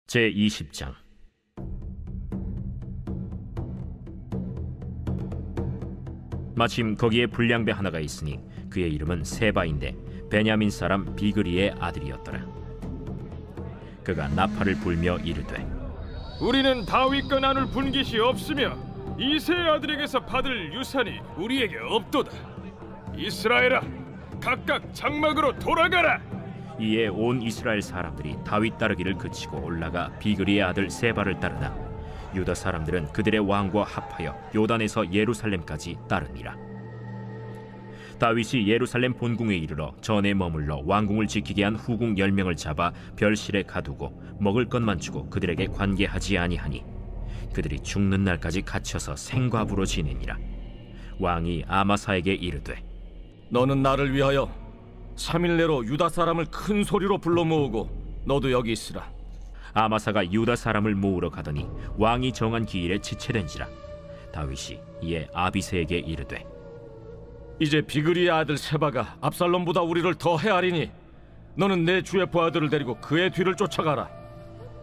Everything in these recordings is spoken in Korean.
제20장. 마침 거기에 불량배 하나가 있으니 그의 이름은 세바인데 베냐민 사람 비그리의 아들이었더라. 그가 나팔을 불며 이르되, 우리는 다윗과 나눌 분깃이 없으며 이새의 아들에게서 받을 유산이 우리에게 없도다. 이스라엘아, 각각 장막으로 돌아가라. 이에 온 이스라엘 사람들이 다윗 따르기를 그치고 올라가 비그리의 아들 세바를 따르나 유다 사람들은 그들의 왕과 합하여 요단에서 예루살렘까지 따르니라. 다윗이 예루살렘 본궁에 이르러 전에 머물러 왕궁을 지키게 한 후궁 10명을 잡아 별실에 가두고 먹을 것만 주고 그들에게 관계하지 아니하니 그들이 죽는 날까지 갇혀서 생과부로 지내니라. 왕이 아마사에게 이르되, 너는 나를 위하여 3일 내로 유다 사람을 큰 소리로 불러 모으고 너도 여기 있으라. 아마사가 유다 사람을 모으러 가더니 왕이 정한 기일에 지체된지라. 다윗이 이에 아비새에게 이르되, 이제 비그리의 아들 세바가 압살롬보다 우리를 더 헤아리니 너는 내 주의 부하들을 데리고 그의 뒤를 쫓아가라.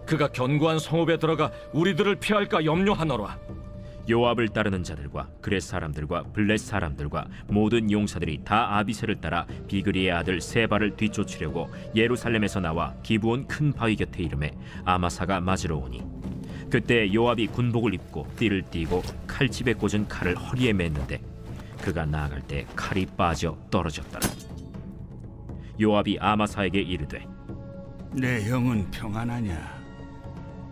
그가 견고한 성읍에 들어가 우리들을 피할까 염려하노라. 요압을 따르는 자들과 그렛 사람들과 블렛 사람들과 모든 용사들이 다 아비새를 따라 비그리의 아들 세바를 뒤쫓으려고 예루살렘에서 나와 기브온 큰 바위 곁에 이르매 아마사가 맞으러 오니 그때 요압이 군복을 입고 띠를 띠고 칼집에 꽂은 칼을 허리에 맸는데 그가 나아갈 때 칼이 빠져 떨어졌더라. 요압이 아마사에게 이르되, 내 형은 평안하냐?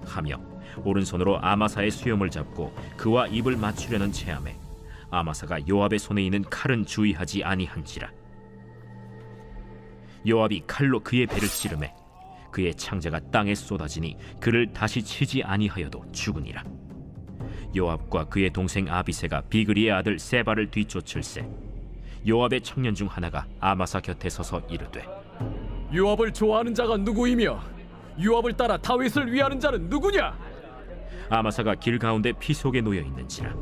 하며 오른손으로 아마사의 수염을 잡고 그와 입을 맞추려는 체함에 아마사가 요압의 손에 있는 칼은 주의하지 아니한지라. 요압이 칼로 그의 배를 찌르매 그의 창자가 땅에 쏟아지니 그를 다시 치지 아니하여도 죽으니라. 요압과 그의 동생 아비새가 비그리의 아들 세바를 뒤쫓을세 요압의 청년 중 하나가 아마사 곁에 서서 이르되, 요압을 좋아하는 자가 누구이며 요압을 따라 다윗을 위하는 자는 누구냐? 아마사가 길 가운데 피 속에 놓여 있는지라.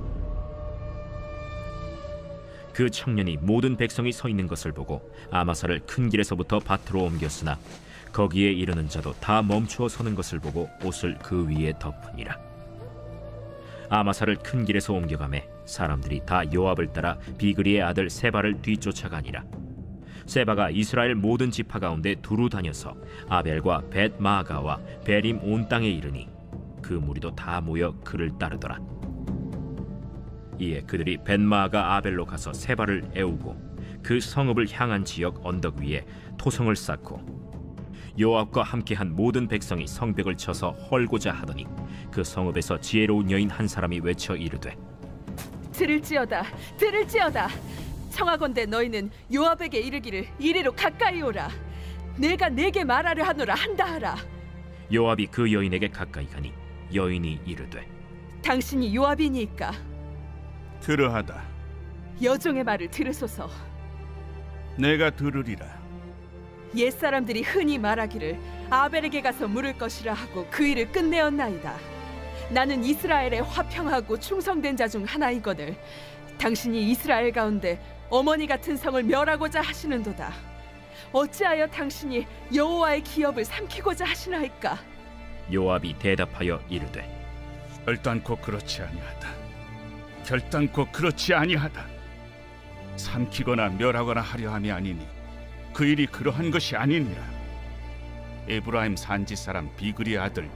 그 청년이 모든 백성이 서 있는 것을 보고 아마사를 큰 길에서부터 밭으로 옮겼으나 거기에 이르는 자도 다 멈추어 서는 것을 보고 옷을 그 위에 덮으니라. 아마사를 큰 길에서 옮겨가매 사람들이 다 요압을 따라 비그리의 아들 세바를 뒤쫓아가니라. 세바가 이스라엘 모든 지파 가운데 두루 다녀서 아벨과 벳마아가와 베림 온 땅에 이르니 그 무리도 다 모여 그를 따르더라. 이에 그들이 벳마아가 아벨로 가서 세바를 애우고 그 성읍을 향한 지역 언덕 위에 토성을 쌓고 요압과 함께한 모든 백성이 성벽을 쳐서 헐고자 하더니 그 성읍에서 지혜로운 여인 한 사람이 외쳐 이르되, 들을지어다, 들을지어다. 청하건대 너희는 요압에게 이르기를 이리로 가까이 오라. 내가 내게 말하려 하노라 한다 하라. 요압이 그 여인에게 가까이 가니 여인이 이르되, 당신이 요압이니까 들으하다. 여종의 말을 들으소서. 내가 들으리라. 옛사람들이 흔히 말하기를 아벨에게 가서 물을 것이라 하고 그 일을 끝내었나이다. 나는 이스라엘에 화평하고 충성된 자 중 하나이거늘 당신이 이스라엘 가운데 어머니 같은 성을 멸하고자 하시는도다. 어찌하여 당신이 여호와의 기업을 삼키고자 하시나이까? 요압이 대답하여 이르되, 결단코 그렇지 아니하다. 결단코 그렇지 아니하다. 삼키거나 멸하거나 하려 함이 아니니 그 일이 그러한 것이 아니니라. 에브라임 산지 사람 비그리의 아들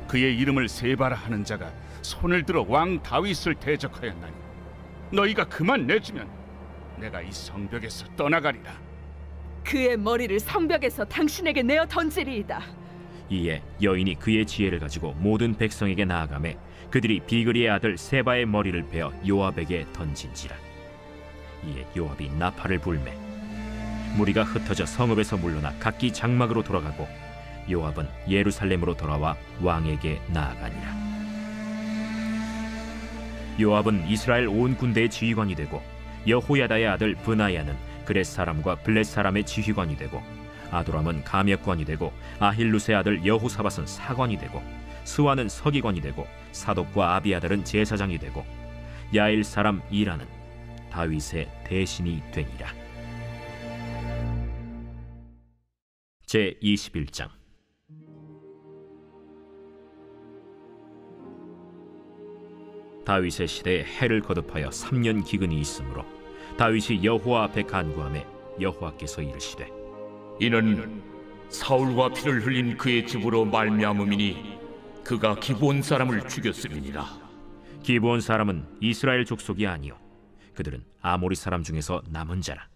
그의 이름을 세바라 하는 자가 손을 들어 왕 다윗을 대적하였나니 너희가 그만 내주면 내가 이 성벽에서 떠나가리라. 그의 머리를 성벽에서 당신에게 내어 던지리이다. 이에 여인이 그의 지혜를 가지고 모든 백성에게 나아가매 그들이 비그리의 아들 세바의 머리를 베어 요압에게 던진지라. 이에 요압이 나팔을 불매 무리가 흩어져 성읍에서 물러나 각기 장막으로 돌아가고 요압은 예루살렘으로 돌아와 왕에게 나아가니라. 요압은 이스라엘 온 군대의 지휘관이 되고 여호야다의 아들 브나야는 그렛 사람과 블렛 사람의 지휘관이 되고 아도람은 감역관이 되고 아힐루스의 아들 여호사밧은 사관이 되고 스와는 서기관이 되고 사독과 아비아달은 제사장이 되고 야일 사람 이라는 다윗의 대신이 되니라. 제21장. 다윗의 시대에 해를 거듭하여 3년 기근이 있으므로 다윗이 여호와 앞에 간구하매 여호와께서 이르시되 이는 사울과 피를 흘린 그의 집으로 말미암음이니 그가 기브온 사람을 죽였음이니라. 기브온 사람은 이스라엘 족속이 아니요 그들은 아모리 사람 중에서 남은 자라.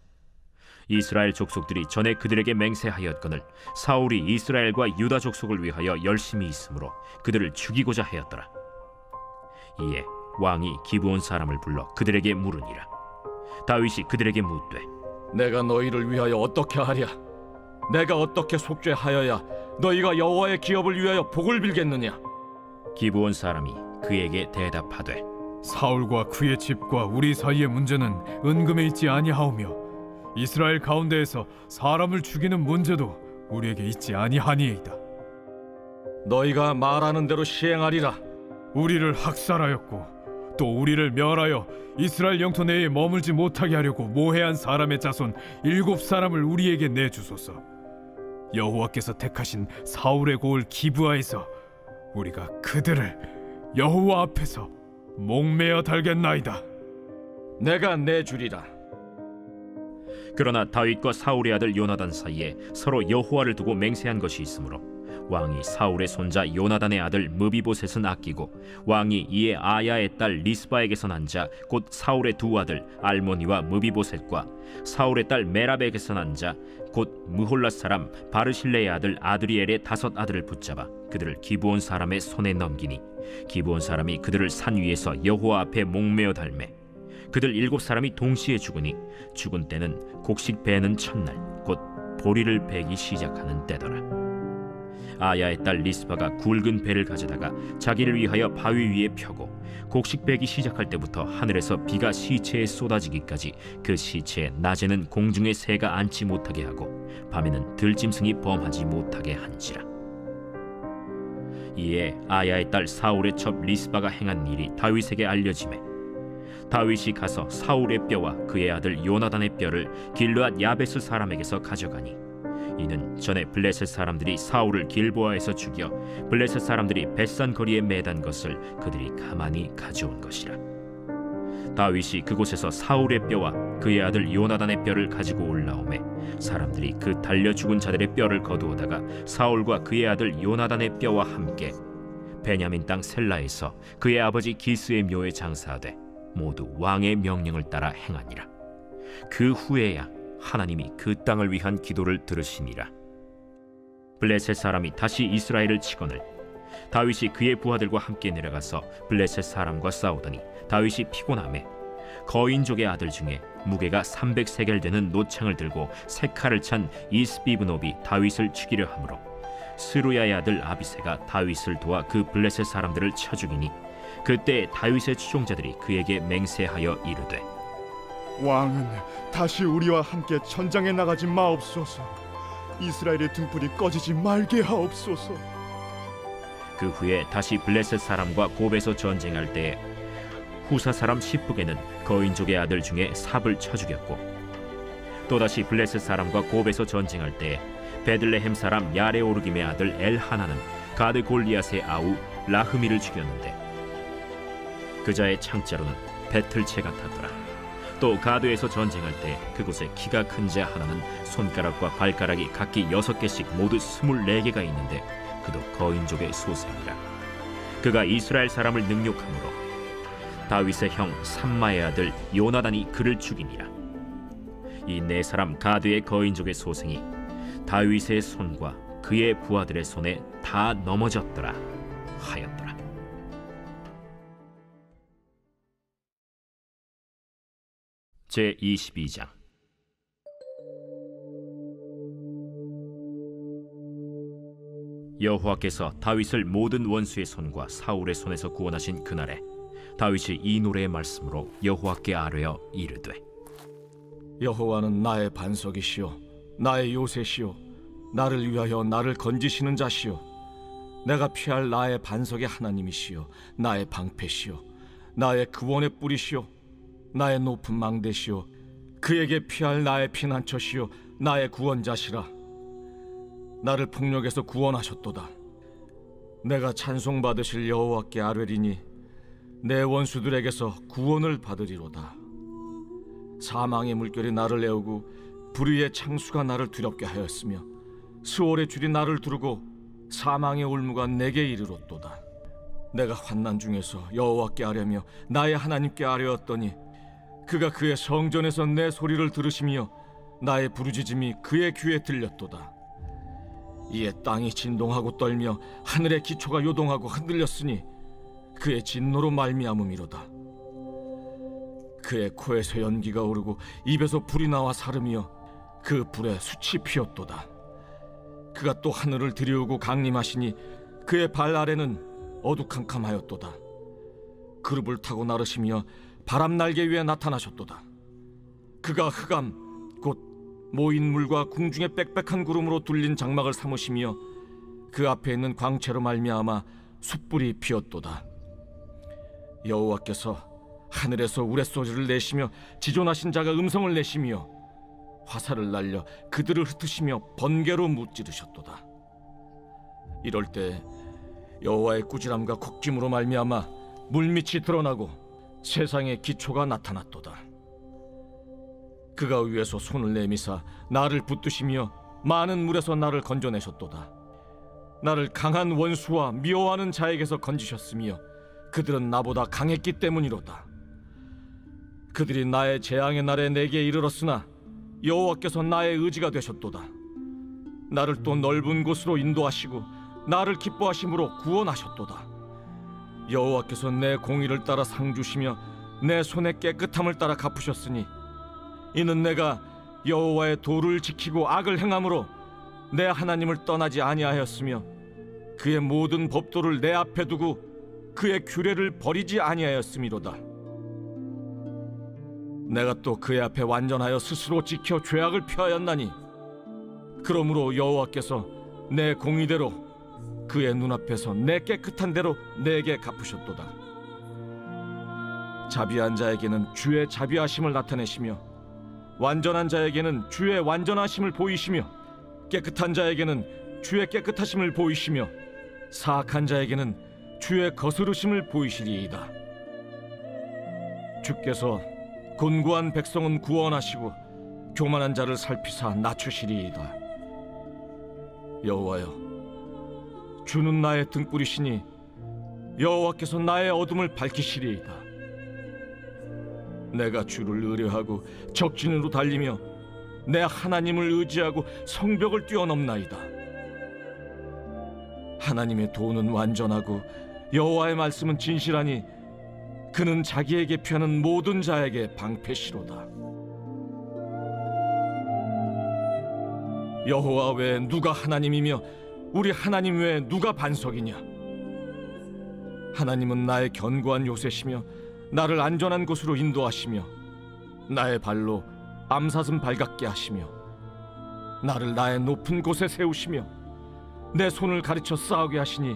이스라엘 족속들이 전에 그들에게 맹세하였거늘 사울이 이스라엘과 유다 족속을 위하여 열심히 있으므로 그들을 죽이고자 하였더라. 이에 왕이 기브온 사람을 불러 그들에게 물으니라. 다윗이 그들에게 묻되 내가 너희를 위하여 어떻게 하랴? 내가 어떻게 속죄하여야 너희가 여호와의 기업을 위하여 복을 빌겠느냐? 기브온 사람이 그에게 대답하되 사울과 그의 집과 우리 사이의 문제는 은금에 있지 아니하오며 이스라엘 가운데에서 사람을 죽이는 문제도 우리에게 있지 아니하니이다. 너희가 말하는 대로 시행하리라. 우리를 학살하였고 또 우리를 멸하여 이스라엘 영토 내에 머물지 못하게 하려고 모해한 사람의 자손 7사람을 우리에게 내주소서. 여호와께서 택하신 사울의 고을 기브아에서 우리가 그들을 여호와 앞에서 목매어 달겠나이다. 내가 내주리라. 그러나 다윗과 사울의 아들 요나단 사이에 서로 여호와를 두고 맹세한 것이 있으므로 왕이 사울의 손자 요나단의 아들 무비보셋은 아끼고 왕이 이에 아야의 딸 리스바에게서 난 자 곧 사울의 두 아들 알모니와 무비보셋과 사울의 딸 메랍에게서 난 자 곧 무홀랏 사람 바르실레의 아들 아드리엘의 5 아들을 붙잡아 그들을 기브온 사람의 손에 넘기니 기브온 사람이 그들을 산 위에서 여호와 앞에 목매어 달매 그들 7사람이 동시에 죽으니 죽은 때는 곡식 베는 첫날 곧 보리를 베기 시작하는 때더라. 아야의 딸 리스바가 굵은 배를 가져다가 자기를 위하여 바위 위에 펴고 곡식 베기 시작할 때부터 하늘에서 비가 시체에 쏟아지기까지 그 시체에 낮에는 공중의 새가 앉지 못하게 하고 밤에는 들짐승이 범하지 못하게 한지라. 이에 아야의 딸 사울의 첩 리스바가 행한 일이 다윗에게 알려지매 다윗이 가서 사울의 뼈와 그의 아들 요나단의 뼈를 길르앗 야베스 사람에게서 가져가니 이는 전에 블레셋 사람들이 사울을 길보아에서 죽여 블레셋 사람들이 벳산 거리에 매단 것을 그들이 가만히 가져온 것이라. 다윗이 그곳에서 사울의 뼈와 그의 아들 요나단의 뼈를 가지고 올라오매 사람들이 그 달려 죽은 자들의 뼈를 거두어다가 사울과 그의 아들 요나단의 뼈와 함께 베냐민 땅 셀라에서 그의 아버지 기스의 묘에 장사하되 모두 왕의 명령을 따라 행하니라. 그 후에야 하나님이 그 땅을 위한 기도를 들으시니라. 블레셋 사람이 다시 이스라엘을 치거늘 다윗이 그의 부하들과 함께 내려가서 블레셋 사람과 싸우더니 다윗이 피곤하매 거인족의 아들 중에 무게가 300세겔 되는 노창을 들고 세 칼을 찬 이스비브노비 다윗을 죽이려 하므로 스루야의 아들 아비새가 다윗을 도와 그 블레셋 사람들을 쳐 죽이니 그때 다윗의 추종자들이 그에게 맹세하여 이르되 왕은 다시 우리와 함께 전장에 나가지 마옵소서. 이스라엘의 등불이 꺼지지 말게 하옵소서. 그 후에 다시 블레셋 사람과 곱에서 전쟁할 때 후사 사람 시프게는 거인족의 아들 중에 삽을 쳐 죽였고 또다시 블레셋 사람과 곱에서 전쟁할 때 베들레헴 사람 야레오르김의 아들 엘하나는 가드 골리앗의 아우 라흐미를 죽였는데 그자의 창자로는 배틀채 같았더라. 또 가드에서 전쟁할 때 그곳에 키가 큰 자 하나는 손가락과 발가락이 각기 6개씩 모두 24개가 있는데 그도 거인족의 소생이라. 그가 이스라엘 사람을 능욕함으로 다윗의 형 삼마의 아들 요나단이 그를 죽이니라. 이 4사람 가드의 거인족의 소생이 다윗의 손과 그의 부하들의 손에 다 넘어졌더라 하였더라. 제22장. 여호와께서 다윗을 모든 원수의 손과 사울의 손에서 구원하신 그날에 다윗이 이 노래의 말씀으로 여호와께 아뢰어 이르되 여호와는 나의 반석이시요 나의 요새시요 나를 위하여 나를 건지시는 자시요 내가 피할 나의 반석의 하나님이시요 나의 방패시요 나의 구원의 뿌리시요 나의 높은 망대시요 그에게 피할 나의 피난처시요 나의 구원자시라. 나를 폭력에서 구원하셨도다. 내가 찬송받으실 여호와께 아뢰리니 내 원수들에게서 구원을 받으리로다. 사망의 물결이 나를 애우고 불의의 창수가 나를 두렵게 하였으며 수월의 줄이 나를 두르고 사망의 올무가 내게 이르렀도다. 내가 환난 중에서 여호와께 아뢰며 나의 하나님께 아뢰었더니 그가 그의 성전에서 내 소리를 들으시며 나의 부르짖음이 그의 귀에 들렸도다. 이에 땅이 진동하고 떨며 하늘의 기초가 요동하고 흔들렸으니 그의 진노로 말미암음이로다. 그의 코에서 연기가 오르고 입에서 불이 나와 사르며 그 불에 숯이 피었도다. 그가 또 하늘을 들이우고 강림하시니 그의 발 아래는 어두캄캄하였도다. 그룹을 타고 나르시며 바람 날개 위에 나타나셨도다. 그가 흑암 곧 모인 물과 궁중의 빽빽한 구름으로 둘린 장막을 삼으시며 그 앞에 있는 광채로 말미암아 숯불이 피었도다. 여호와께서 하늘에서 우레소리를 내시며 지존하신 자가 음성을 내시며 화살을 날려 그들을 흩으시며 번개로 무찌르셨도다. 이럴 때 여호와의 꾸지람과 곡짐으로 말미암아 물밑이 드러나고 세상의 기초가 나타났도다. 그가 위에서 손을 내미사 나를 붙드시며 많은 물에서 나를 건져내셨도다. 나를 강한 원수와 미워하는 자에게서 건지셨으며 그들은 나보다 강했기 때문이로다. 그들이 나의 재앙의 날에 내게 이르렀으나 여호와께서 나의 의지가 되셨도다. 나를 또 넓은 곳으로 인도하시고 나를 기뻐하심으로 구원하셨도다. 여호와께서 내 공의를 따라 상 주시며 내 손의 깨끗함을 따라 갚으셨으니 이는 내가 여호와의 도를 지키고 악을 행함으로 내 하나님을 떠나지 아니하였으며 그의 모든 법도를 내 앞에 두고 그의 규례를 버리지 아니하였음이로다. 내가 또 그의 앞에 완전하여 스스로 지켜 죄악을 피하였나니 그러므로 여호와께서 내 공의대로 그의 눈앞에서 내 깨끗한 대로 내게 갚으셨도다. 자비한 자에게는 주의 자비하심을 나타내시며 완전한 자에게는 주의 완전하심을 보이시며 깨끗한 자에게는 주의 깨끗하심을 보이시며 사악한 자에게는 주의 거스르심을 보이시리이다. 주께서 곤고한 백성은 구원하시고 교만한 자를 살피사 낮추시리이다. 여호와여, 주는 나의 등불이시니 여호와께서 나의 어둠을 밝히시리이다. 내가 주를 의뢰하고 적진으로 달리며 내 하나님을 의지하고 성벽을 뛰어넘나이다. 하나님의 도는 완전하고 여호와의 말씀은 진실하니 그는 자기에게 피하는 모든 자에게 방패시로다. 여호와 외에 누가 하나님이며 우리 하나님 외에 누가 반석이냐? 하나님은 나의 견고한 요새시며 나를 안전한 곳으로 인도하시며 나의 발로 암사슴 발같게 하시며 나를 나의 높은 곳에 세우시며 내 손을 가르쳐 싸우게 하시니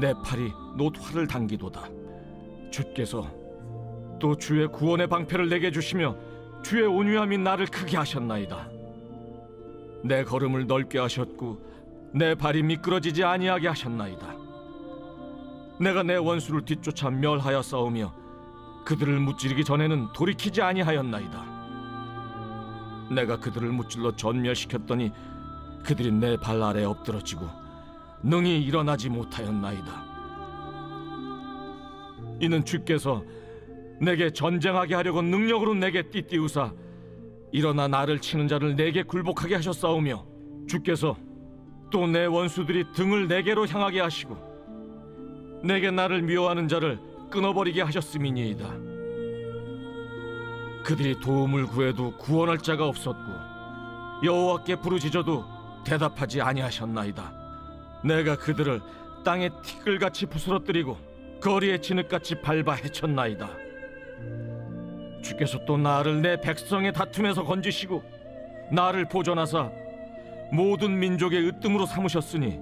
내 팔이 놋활을 당기도다. 주께서 또 주의 구원의 방패를 내게 주시며 주의 온유함이 나를 크게 하셨나이다. 내 걸음을 넓게 하셨고 내 발이 미끄러지지 아니하게 하셨나이다. 내가 내 원수를 뒤쫓아 멸하여 싸우며 그들을 무찌르기 전에는 돌이키지 아니하였나이다. 내가 그들을 무찔러 전멸시켰더니 그들이 내 발 아래 엎드러지고 능히 일어나지 못하였나이다. 이는 주께서 내게 전쟁하게 하려고 능력으로 내게 띠띠우사 일어나 나를 치는 자를 내게 굴복하게 하셨사오며 주께서 또 내 원수들이 등을 내게로 향하게 하시고 내게 나를 미워하는 자를 끊어버리게 하셨음이니이다. 그들이 도움을 구해도 구원할 자가 없었고 여호와께 부르짖어도 대답하지 아니하셨나이다. 내가 그들을 땅에 티끌같이 부스러뜨리고 거리에 진흙같이 밟아 헤쳤나이다. 주께서 또 나를 내 백성의 다툼에서 건지시고 나를 보존하사 모든 민족의 으뜸으로 삼으셨으니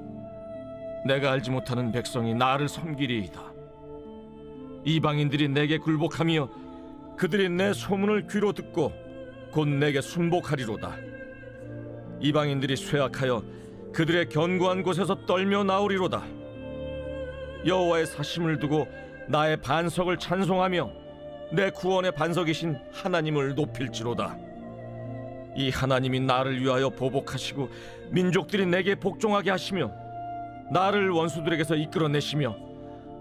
내가 알지 못하는 백성이 나를 섬기리이다. 이방인들이 내게 굴복하며 그들이 내 소문을 귀로 듣고 곧 내게 순복하리로다. 이방인들이 쇠약하여 그들의 견고한 곳에서 떨며 나오리로다. 여호와의 사심을 두고 나의 반석을 찬송하며 내 구원의 반석이신 하나님을 높일지로다. 이 하나님이 나를 위하여 보복하시고 민족들이 내게 복종하게 하시며 나를 원수들에게서 이끌어내시며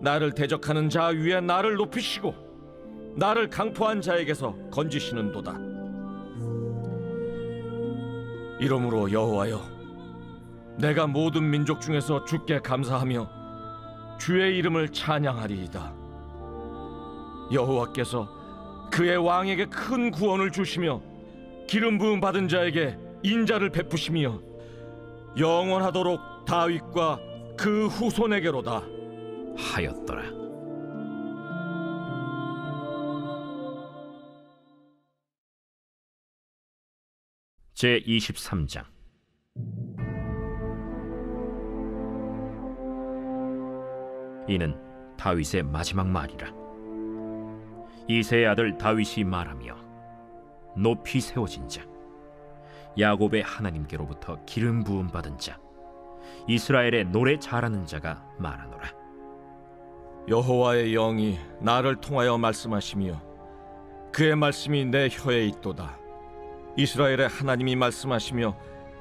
나를 대적하는 자 위에 나를 높이시고 나를 강포한 자에게서 건지시는도다. 이러므로 여호와여, 내가 모든 민족 중에서 주께 감사하며 주의 이름을 찬양하리이다. 여호와께서 그의 왕에게 큰 구원을 주시며 기름 부음 받은 자에게 인자를 베푸시며 영원하도록 다윗과 그 후손에게로다 하였더라. 제 23장. 이는 다윗의 마지막 말이라. 이새의 아들 다윗이 말하며 높이 세워진 자, 야곱의 하나님께로부터 기름 부음 받은 자, 이스라엘의 노래 잘하는 자가 말하노라. 여호와의 영이 나를 통하여 말씀하시며 그의 말씀이 내 혀에 있도다. 이스라엘의 하나님이 말씀하시며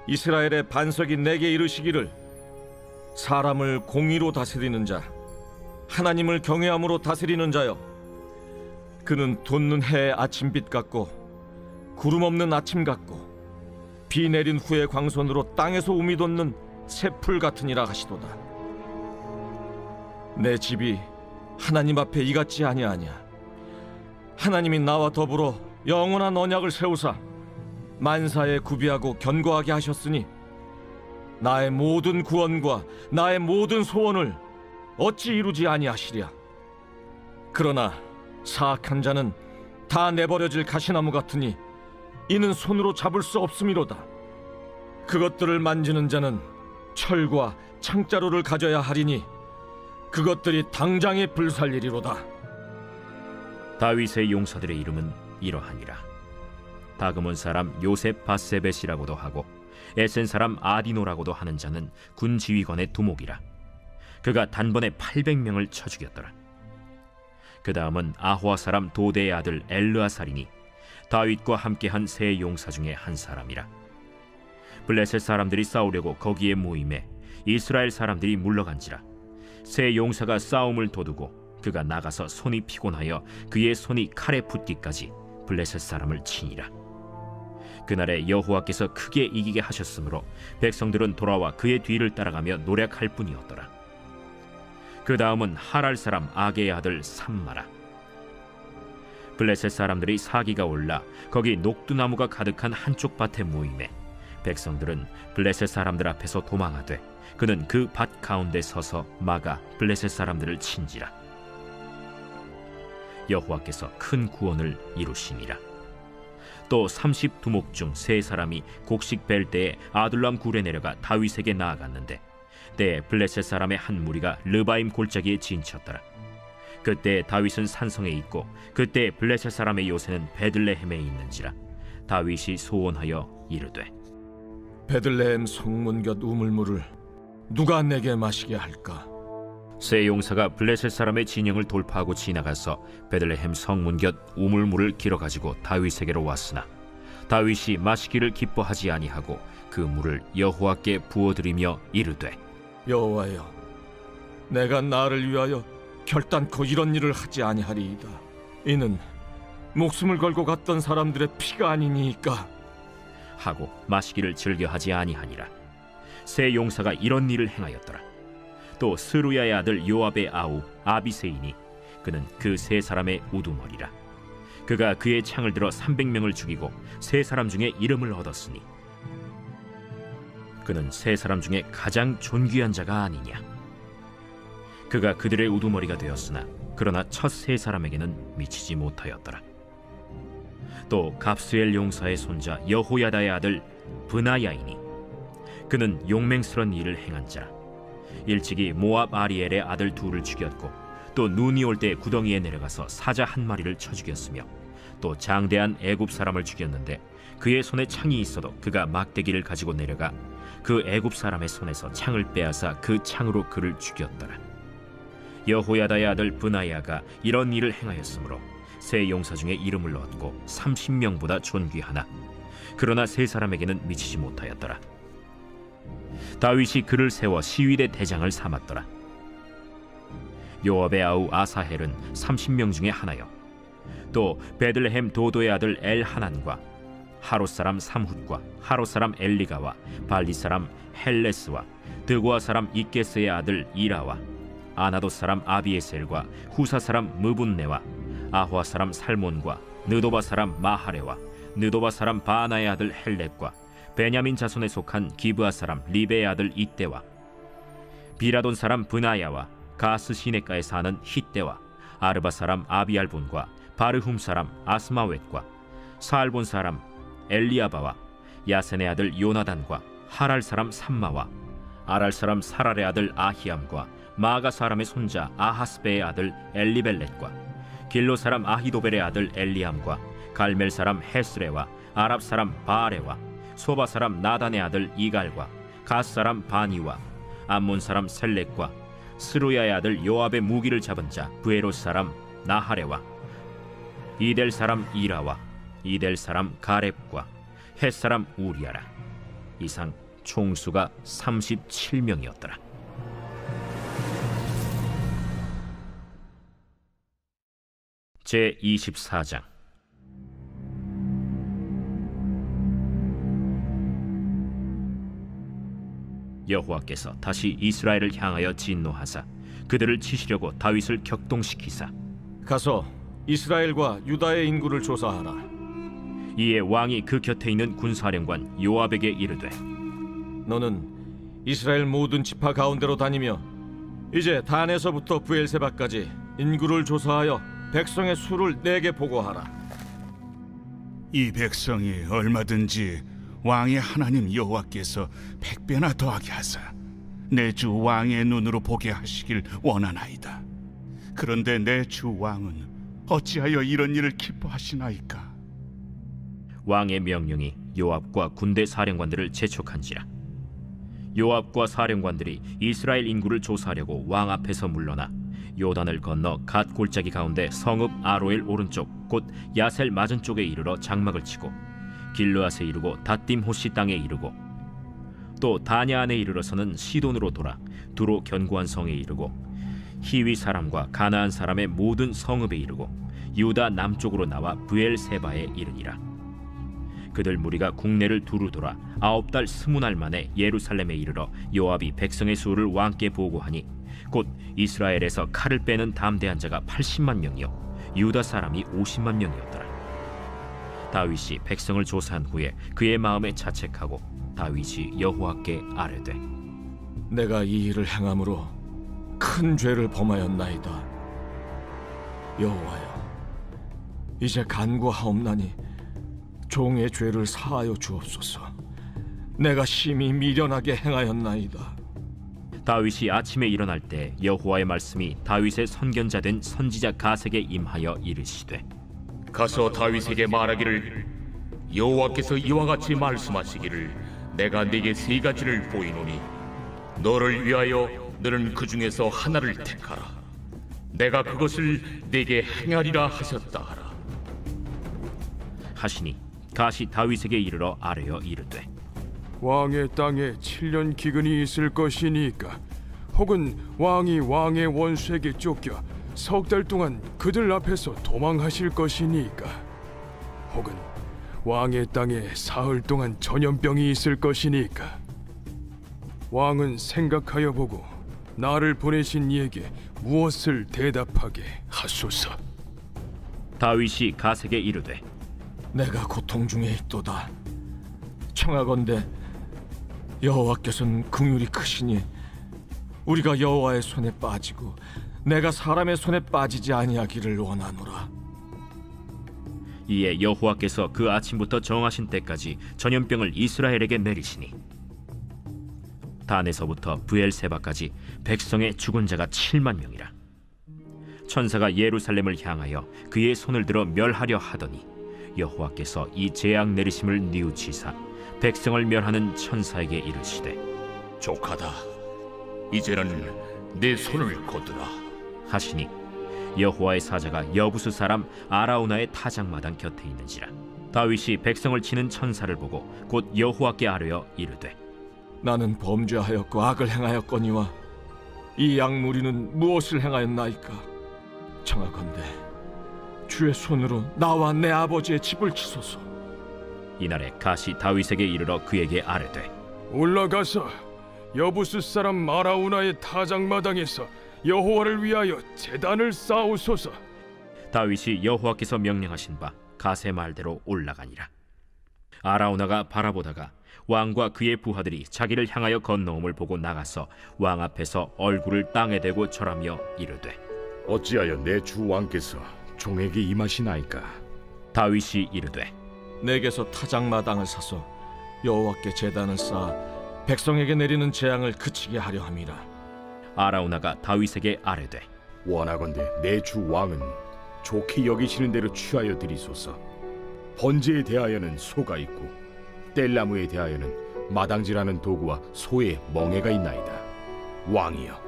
이스라엘의 반석이 내게 이르시기를, 사람을 공의로 다스리는 자, 하나님을 경외함으로 다스리는 자여, 그는 돋는 해의 아침빛 같고 구름 없는 아침 같고 비 내린 후의 광선으로 땅에서 우미 돋는 새풀 같으니라 하시도다. 내 집이 하나님 앞에 이같지 아니하냐. 하나님이 나와 더불어 영원한 언약을 세우사 만사에 구비하고 견고하게 하셨으니 나의 모든 구원과 나의 모든 소원을 어찌 이루지 아니하시랴. 그러나 사악한 자는 다 내버려질 가시나무 같으니 이는 손으로 잡을 수 없음이로다. 그것들을 만지는 자는 철과 창자루를 가져야 하리니 그것들이 당장에 불살리리로다. 다윗의 용사들의 이름은 이러하니라. 다그몬 사람 요셉 바세벳이라고도 하고 에센 사람 아디노라고도 하는 자는 군 지휘관의 두목이라. 그가 단번에 800명을 쳐 죽였더라. 그 다음은 아호아 사람 도대의 아들 엘르아살이니 다윗과 함께한 세 용사 중에 한 사람이라. 블레셋 사람들이 싸우려고 거기에 모임에 이스라엘 사람들이 물러간지라. 세 용사가 싸움을 도두고 그가 나가서 손이 피곤하여 그의 손이 칼에 붙기까지 블레셋 사람을 치니라. 그날에 여호와께서 크게 이기게 하셨으므로 백성들은 돌아와 그의 뒤를 따라가며 노력할 뿐이었더라. 그 다음은 하랄 사람 아게의 아들 삼마라. 블레셋 사람들이 사기가 올라 거기 녹두나무가 가득한 한쪽 밭에 모임에 백성들은 블레셋 사람들 앞에서 도망하되 그는 그 밭 가운데 서서 막아 블레셋 사람들을 친지라. 여호와께서 큰 구원을 이루시니라. 또 30두목 중 3사람이 곡식 벨 때에 아둘람 굴에 내려가 다윗에게 나아갔는데 때에 블레셋 사람의 한 무리가 르바임 골짜기에 진쳤더라. 그때 다윗은 산성에 있고 그때 블레셋 사람의 요새는 베들레헴에 있는지라. 다윗이 소원하여 이르되, 베들레헴 성문 곁 우물물을 누가 내게 마시게 할까? 세 용사가 블레셋 사람의 진영을 돌파하고 지나가서 베들레헴 성문 곁 우물물을 길어가지고 다윗에게로 왔으나 다윗이 마시기를 기뻐하지 아니하고 그 물을 여호와께 부어드리며 이르되, 여호와여, 내가 나를 위하여 결단코 이런 일을 하지 아니하리이다. 이는 목숨을 걸고 갔던 사람들의 피가 아니니이까 하고 마시기를 즐겨하지 아니하니라. 세 용사가 이런 일을 행하였더라. 또 스루야의 아들 요압의 아우 아비세이니 그는 그 3사람의 우두머리라. 그가 그의 창을 들어 300명을 죽이고 3사람 중에 이름을 얻었으니 그는 3사람 중에 가장 존귀한 자가 아니냐. 그가 그들의 우두머리가 되었으나 그러나 첫 3사람에게는 미치지 못하였더라. 또 갑스엘 용사의 손자 여호야다의 아들 브나야이니 그는 용맹스런 일을 행한 자라. 일찍이 모압 아리엘의 아들 2를 죽였고 또 눈이 올 때 구덩이에 내려가서 사자 1마리를 쳐 죽였으며 또 장대한 애굽 사람을 죽였는데 그의 손에 창이 있어도 그가 막대기를 가지고 내려가 그 애굽 사람의 손에서 창을 빼앗아 그 창으로 그를 죽였더라. 여호야다의 아들 브나야가 이런 일을 행하였으므로 세 용사 중에 이름을 얻고 30명보다 존귀하나 그러나 세 사람에게는 미치지 못하였더라. 다윗이 그를 세워 시위대 대장을 삼았더라. 요압의 아우 아사헬은 30명 중에 하나요. 또 베들레헴 도도의 아들 엘하난과 하롯 사람 삼훗과 하롯 사람 엘리가와 발리 사람 헬레스와 드고아 사람 이게스의 아들 이라와 아나돗 사람 아비에셀과 후사 사람 무분네와 아화 사람 살몬과 느도바 사람 마하레와 느도바 사람 바나의 아들 헬렙과 베냐민 자손에 속한 기브아 사람 리베의 아들 이때와 비라돈 사람 브나야와 가스 시내가에 사는 히때와 아르바 사람 아비알본과 바르훔 사람 아스마웻과 사알본 사람 엘리아바와 야센의 아들 요나단과 하랄 사람 삼마와 아랄 사람 사랄의 아들 아히암과 마가 사람의 손자 아하스베의 아들 엘리벨렛과 길로 사람 아히도벨의 아들 엘리암과 갈멜 사람 헤스레와 아랍 사람 바아레와 소바 사람 나단의 아들 이갈과 가스 사람 바니와 암몬 사람 셀렉과 스루야의 아들 요압의 무기를 잡은 자 브에롯 사람 나하레와 이델 사람 이라와 이델 사람 가렙과 헷 사람 우리아라. 이상 총수가 37명이었더라. 제24장. 여호와께서 다시 이스라엘을 향하여 진노하사 그들을 치시려고 다윗을 격동시키사 가서 이스라엘과 유다의 인구를 조사하라. 이에 왕이 그 곁에 있는 군사령관 요압에게 이르되 너는 이스라엘 모든 지파 가운데로 다니며 이제 단에서부터 브엘세바까지 인구를 조사하여 백성의 수를 내게 보고하라. 이 백성이 얼마든지 왕의 하나님 여호와께서 100배나 더하게 하사 내 주 왕의 눈으로 보게 하시길 원하나이다. 그런데 내 주 왕은 어찌하여 이런 일을 기뻐하시나이까? 왕의 명령이 요압과 군대 사령관들을 재촉한지라. 요압과 사령관들이 이스라엘 인구를 조사하려고 왕 앞에서 물러나 요단을 건너 갓 골짜기 가운데 성읍 아로엘 오른쪽 곧 야셀 맞은 쪽에 이르러 장막을 치고 길르앗에 이르고 닷딤 호시 땅에 이르고 또 다냐 안에 이르러서는 시돈으로 돌아 두로 견고한 성에 이르고 히위 사람과 가나안 사람의 모든 성읍에 이르고 유다 남쪽으로 나와 브엘세바에 이르니라. 그들 무리가 국내를 두루 돌아 9달 20날 만에 예루살렘에 이르러 요압이 백성의 수를 왕께 보고하니 곧 이스라엘에서 칼을 빼는 담대한 자가 80만 명이요 유다 사람이 50만 명이었더라. 다윗이 백성을 조사한 후에 그의 마음에 자책하고 다윗이 여호와께 아뢰되 내가 이 일을 행함으로 큰 죄를 범하였나이다. 여호와여, 이제 간구하옵나니 종의 죄를 사하여 주옵소서. 내가 심히 미련하게 행하였나이다. 다윗이 아침에 일어날 때 여호와의 말씀이 다윗의 선견자 된 선지자 가색에 임하여 이르시되 가서 다윗에게 말하기를 여호와께서 이와 같이 말씀하시기를 내가 네게 세 가지를 보이노니 너를 위하여 너는 그 중에서 하나를 택하라. 내가 그것을 네게 행하리라 하셨다 하라. 하시니 가시 다윗에게 이르러 아뢰어 이르되 왕의 땅에 7년 기근이 있을 것이니까 혹은 왕이 왕의 원수에게 쫓겨 석 달 동안 그들 앞에서 도망하실 것이니까 혹은 왕의 땅에 사흘 동안 전염병이 있을 것이니까 왕은 생각하여 보고 나를 보내신 이에게 무엇을 대답하게 하소서. 다윗이 가색에 이르되 내가 고통 중에 있도다. 청하건대 여호와께서는 긍휼이 크시니 우리가 여호와의 손에 빠지고 내가 사람의 손에 빠지지 아니하기를 원하노라. 이에 여호와께서 그 아침부터 정하신 때까지 전염병을 이스라엘에게 내리시니 단에서부터 브엘세바까지 백성의 죽은 자가 7만 명이라. 천사가 예루살렘을 향하여 그의 손을 들어 멸하려 하더니 여호와께서 이 재앙 내리심을 뉘우치사 백성을 멸하는 천사에게 이르시되 족하다. 이제는 내 손을 거두라. 하시니 여호와의 사자가 여부스 사람 아라우나의 타작마당 곁에 있는지라. 다윗이 백성을 치는 천사를 보고 곧 여호와께 아뢰어 이르되 나는 범죄하였고 악을 행하였거니와 이 양무리는 무엇을 행하였나이까? 청하건대 주의 손으로 나와 내 아버지의 집을 치소서. 이날에 갓이 다윗에게 이르러 그에게 아뢰되 올라가서 여부스 사람 아라우나의 타작마당에서 여호와를 위하여 제단을 쌓으소서. 다윗이 여호와께서 명령하신 바 갓의 말대로 올라가니라. 아라우나가 바라보다가 왕과 그의 부하들이 자기를 향하여 건너옴을 보고 나가서 왕 앞에서 얼굴을 땅에 대고 절하며 이르되 어찌하여 내 주 왕께서 종에게 임하시나이까? 다윗이 이르되 내게서 타작마당을 사서 여호와께 제단을 쌓아 백성에게 내리는 재앙을 그치게 하려 함이라. 아라우나가 다윗에게 아뢰되 원하건대 내 주 왕은 좋게 여기시는 대로 취하여 드리소서. 번제에 대하여는 소가 있고 뗄나무에 대하여는 마당질하는 도구와 소의 멍에가 있나이다. 왕이여,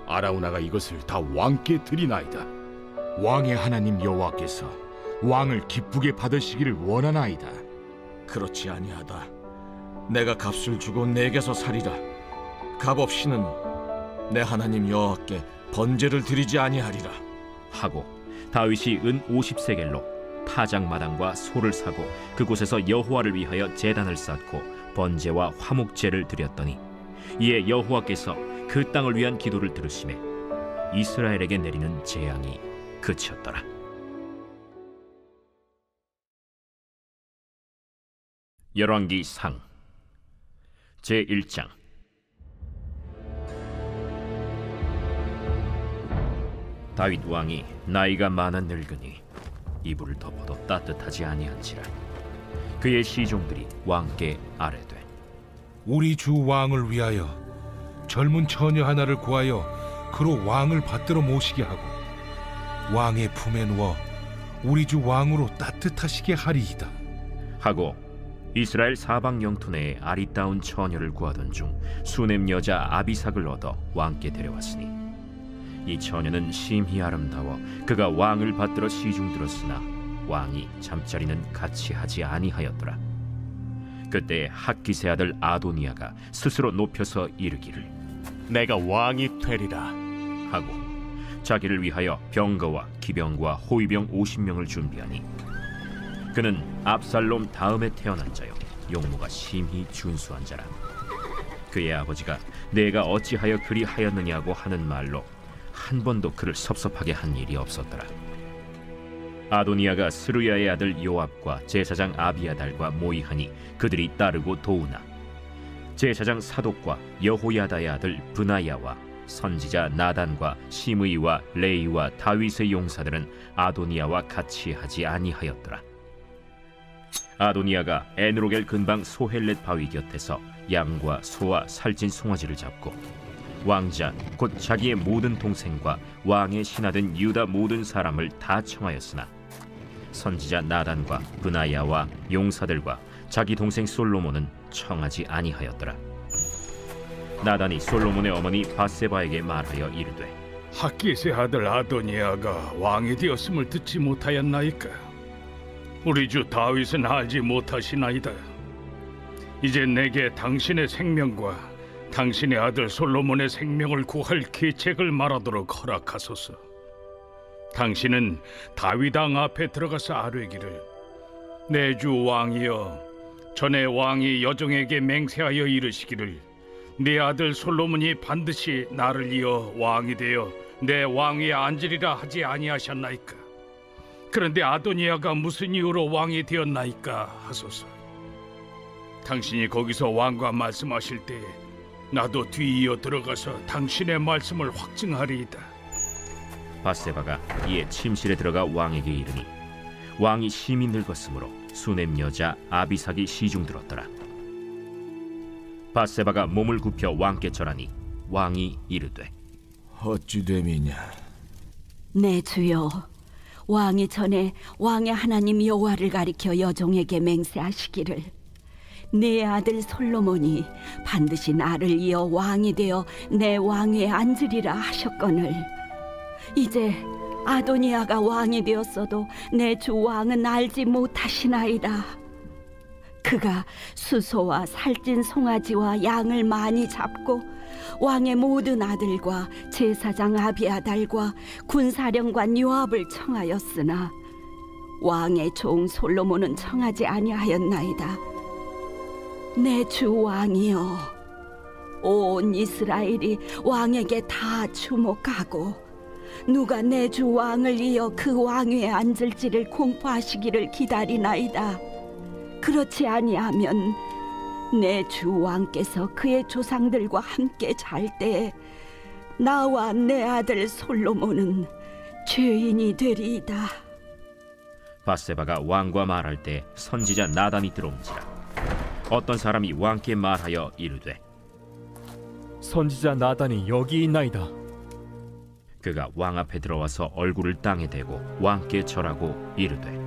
아라우나가 이것을 다 왕께 드리나이다. 왕의 하나님 여호와께서 왕을 기쁘게 받으시기를 원하나이다. 그렇지 아니하다. 내가 값을 주고 내게서 살이라. 값 없이는 내 하나님 여호와께 번제를 드리지 아니하리라. 하고 다윗이 은 50세겔로 타작마당과 소를 사고 그곳에서 여호와를 위하여 제단을 쌓고 번제와 화목제를 드렸더니 이에 여호와께서 그 땅을 위한 기도를 들으시매 이스라엘에게 내리는 재앙이 그쳤더라. 열왕기상 제1장. 다윗 왕이 나이가 많아 늙으니 이불을 덮어도 따뜻하지 아니한지라. 그의 시종들이 왕께 아뢰되 우리 주 왕을 위하여 젊은 처녀 하나를 구하여 그로 왕을 받들어 모시게 하고 왕의 품에 누워 우리 주 왕으로 따뜻하시게 하리이다 하고 이스라엘 사방 영토 내에 아리따운 처녀를 구하던 중 수넴 여자 아비삭을 얻어 왕께 데려왔으니 이 처녀는 심히 아름다워 그가 왕을 받들어 시중 들었으나 왕이 잠자리는 같이 하지 아니하였더라. 그때 학기세 아들 아도니아가 스스로 높여서 이르기를 내가 왕이 되리라 하고 자기를 위하여 병거와 기병과 호위병 50명을 준비하니 그는 압살롬 다음에 태어난 자요 용모가 심히 준수한 자라. 그의 아버지가 내가 어찌하여 그리 하였느냐고 하는 말로 한 번도 그를 섭섭하게 한 일이 없었더라. 아도니아가 스루야의 아들 요압과 제사장 아비아달과 모이하니 그들이 따르고 도우나 제사장 사독과 여호야다의 아들 브나야와 선지자 나단과 시므이와 레이와 다윗의 용사들은 아도니아와 같이 하지 아니하였더라. 아도니아가 에누로겔 근방 소헬렛 바위 곁에서 양과 소와 살찐 송아지를 잡고 왕자 곧 자기의 모든 동생과 왕의 신하된 유다 모든 사람을 다 청하였으나 선지자 나단과 브나야와 용사들과 자기 동생 솔로몬은 청하지 아니하였더라. 나단이 솔로몬의 어머니 바세바에게 말하여 이르되 학기세 아들 아도니아가 왕이 되었음을 듣지 못하였나이까? 우리 주 다윗은 알지 못하시나이다. 이제 내게 당신의 생명과 당신의 아들 솔로몬의 생명을 구할 계책을 말하도록 허락하소서. 당신은 다윗 왕 앞에 들어가서 아뢰기를 내 주 왕이여, 전에 왕이 여종에게 맹세하여 이르시기를 네 아들 솔로몬이 반드시 나를 이어 왕이 되어 내 왕위에 앉으리라 하지 아니하셨나이까? 그런데 아도니아가 무슨 이유로 왕이 되었나이까 하소서. 당신이 거기서 왕과 말씀하실 때 나도 뒤이어 들어가서 당신의 말씀을 확증하리이다. 바세바가 이에 침실에 들어가 왕에게 이르니 왕이 심히 늙었으므로 수넴 여자 아비삭이 시중 들었더라. 바세바가 몸을 굽혀 왕께 절하니 왕이 이르되 어찌 됨이냐? 내 주여, 왕이 전에 왕의 하나님 여호와를 가리켜 여종에게 맹세하시기를 네 아들 솔로몬이 반드시 나를 이어 왕이 되어 내 왕위에 앉으리라 하셨거늘 이제 아도니아가 왕이 되었어도 내 주 왕은 알지 못하시나이다. 그가 수소와 살찐 송아지와 양을 많이 잡고 왕의 모든 아들과 제사장 아비아달과 군사령관 요압을 청하였으나 왕의 종 솔로몬은 청하지 아니하였나이다. 내 주 왕이여, 온 이스라엘이 왕에게 다 주목하고 누가 내 주 왕을 이어 그 왕위에 앉을지를 공포하시기를 기다리나이다. 그렇지 아니하면 내 주 왕께서 그의 조상들과 함께 잘 때에 나와 내 아들 솔로몬은 죄인이 되리이다. 밧세바가 왕과 말할 때 선지자 나단이 들어온지라. 어떤 사람이 왕께 말하여 이르되, 선지자 나단이 여기 있나이다. 그가 왕 앞에 들어와서 얼굴을 땅에 대고 왕께 절하고 이르되,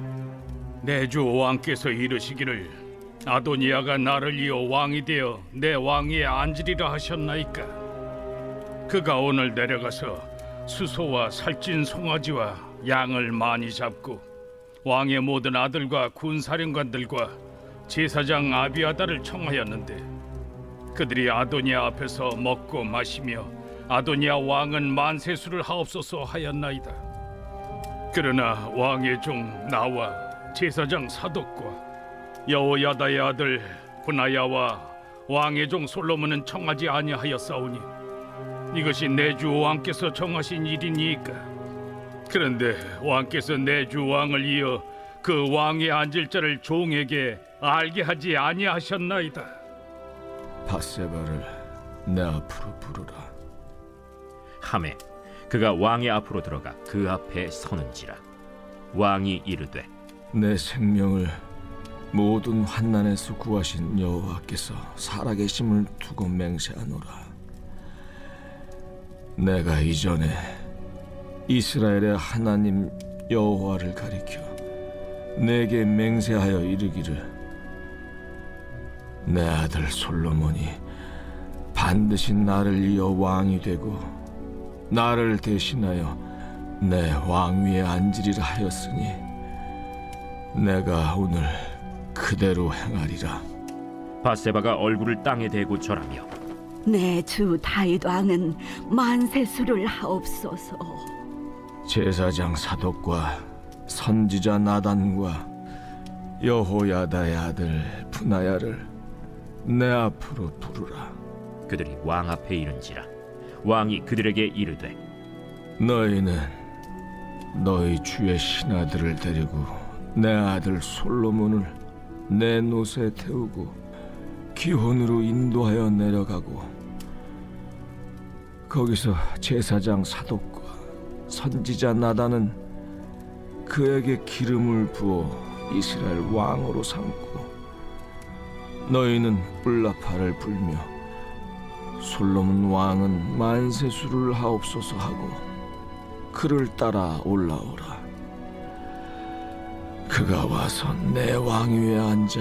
내 주 왕께서 이르시기를 아도니아가 나를 이어 왕이 되어 내 왕위에 앉으리라 하셨나이까. 그가 오늘 내려가서 수소와 살찐 송아지와 양을 많이 잡고 왕의 모든 아들과 군사령관들과 제사장 아비아달을 청하였는데 그들이 아도니아 앞에서 먹고 마시며 아도니아 왕은 만세수를 하옵소서 하였나이다. 그러나 왕의 종 나와 제사장 사독과 여호야다의 아들 브나야와 왕의 종 솔로몬은 청하지 아니하였사오니 이것이 내 주 왕께서 정하신 일이니이까. 그런데 왕께서 내 주 왕을 이어 그 왕에 앉을 자를 종에게 알게 하지 아니하셨나이다. 밧세바를 내 앞으로 부르라 하매 그가 왕의 앞으로 들어가 그 앞에 서는지라. 왕이 이르되, 내 생명을 모든 환난에서 구하신 여호와께서 살아계심을 두고 맹세하노라. 내가 이전에 이스라엘의 하나님 여호와를 가리켜 내게 맹세하여 이르기를 내 아들 솔로몬이 반드시 나를 이어 왕이 되고 나를 대신하여 내 왕위에 앉으리라 하였으니 내가 오늘 그대로 행하리라. 밧세바가 얼굴을 땅에 대고 절하며, 내 주 다윗 왕은 만세수를 하옵소서. 제사장 사독과 선지자 나단과 여호야다의 아들 브나야를 내 앞으로 부르라. 그들이 왕 앞에 이른지라. 왕이 그들에게 이르되, 너희는 너희 주의 신하들을 데리고 내 아들 솔로몬을 내 노새에 태우고 기혼으로 인도하여 내려가고 거기서 제사장 사독과 선지자 나단은 그에게 기름을 부어 이스라엘 왕으로 삼고 너희는 뿔나팔을 불며 솔로몬 왕은 만세수를 하옵소서 하고 그를 따라 올라오라. 그가 와서 내 왕위에 앉아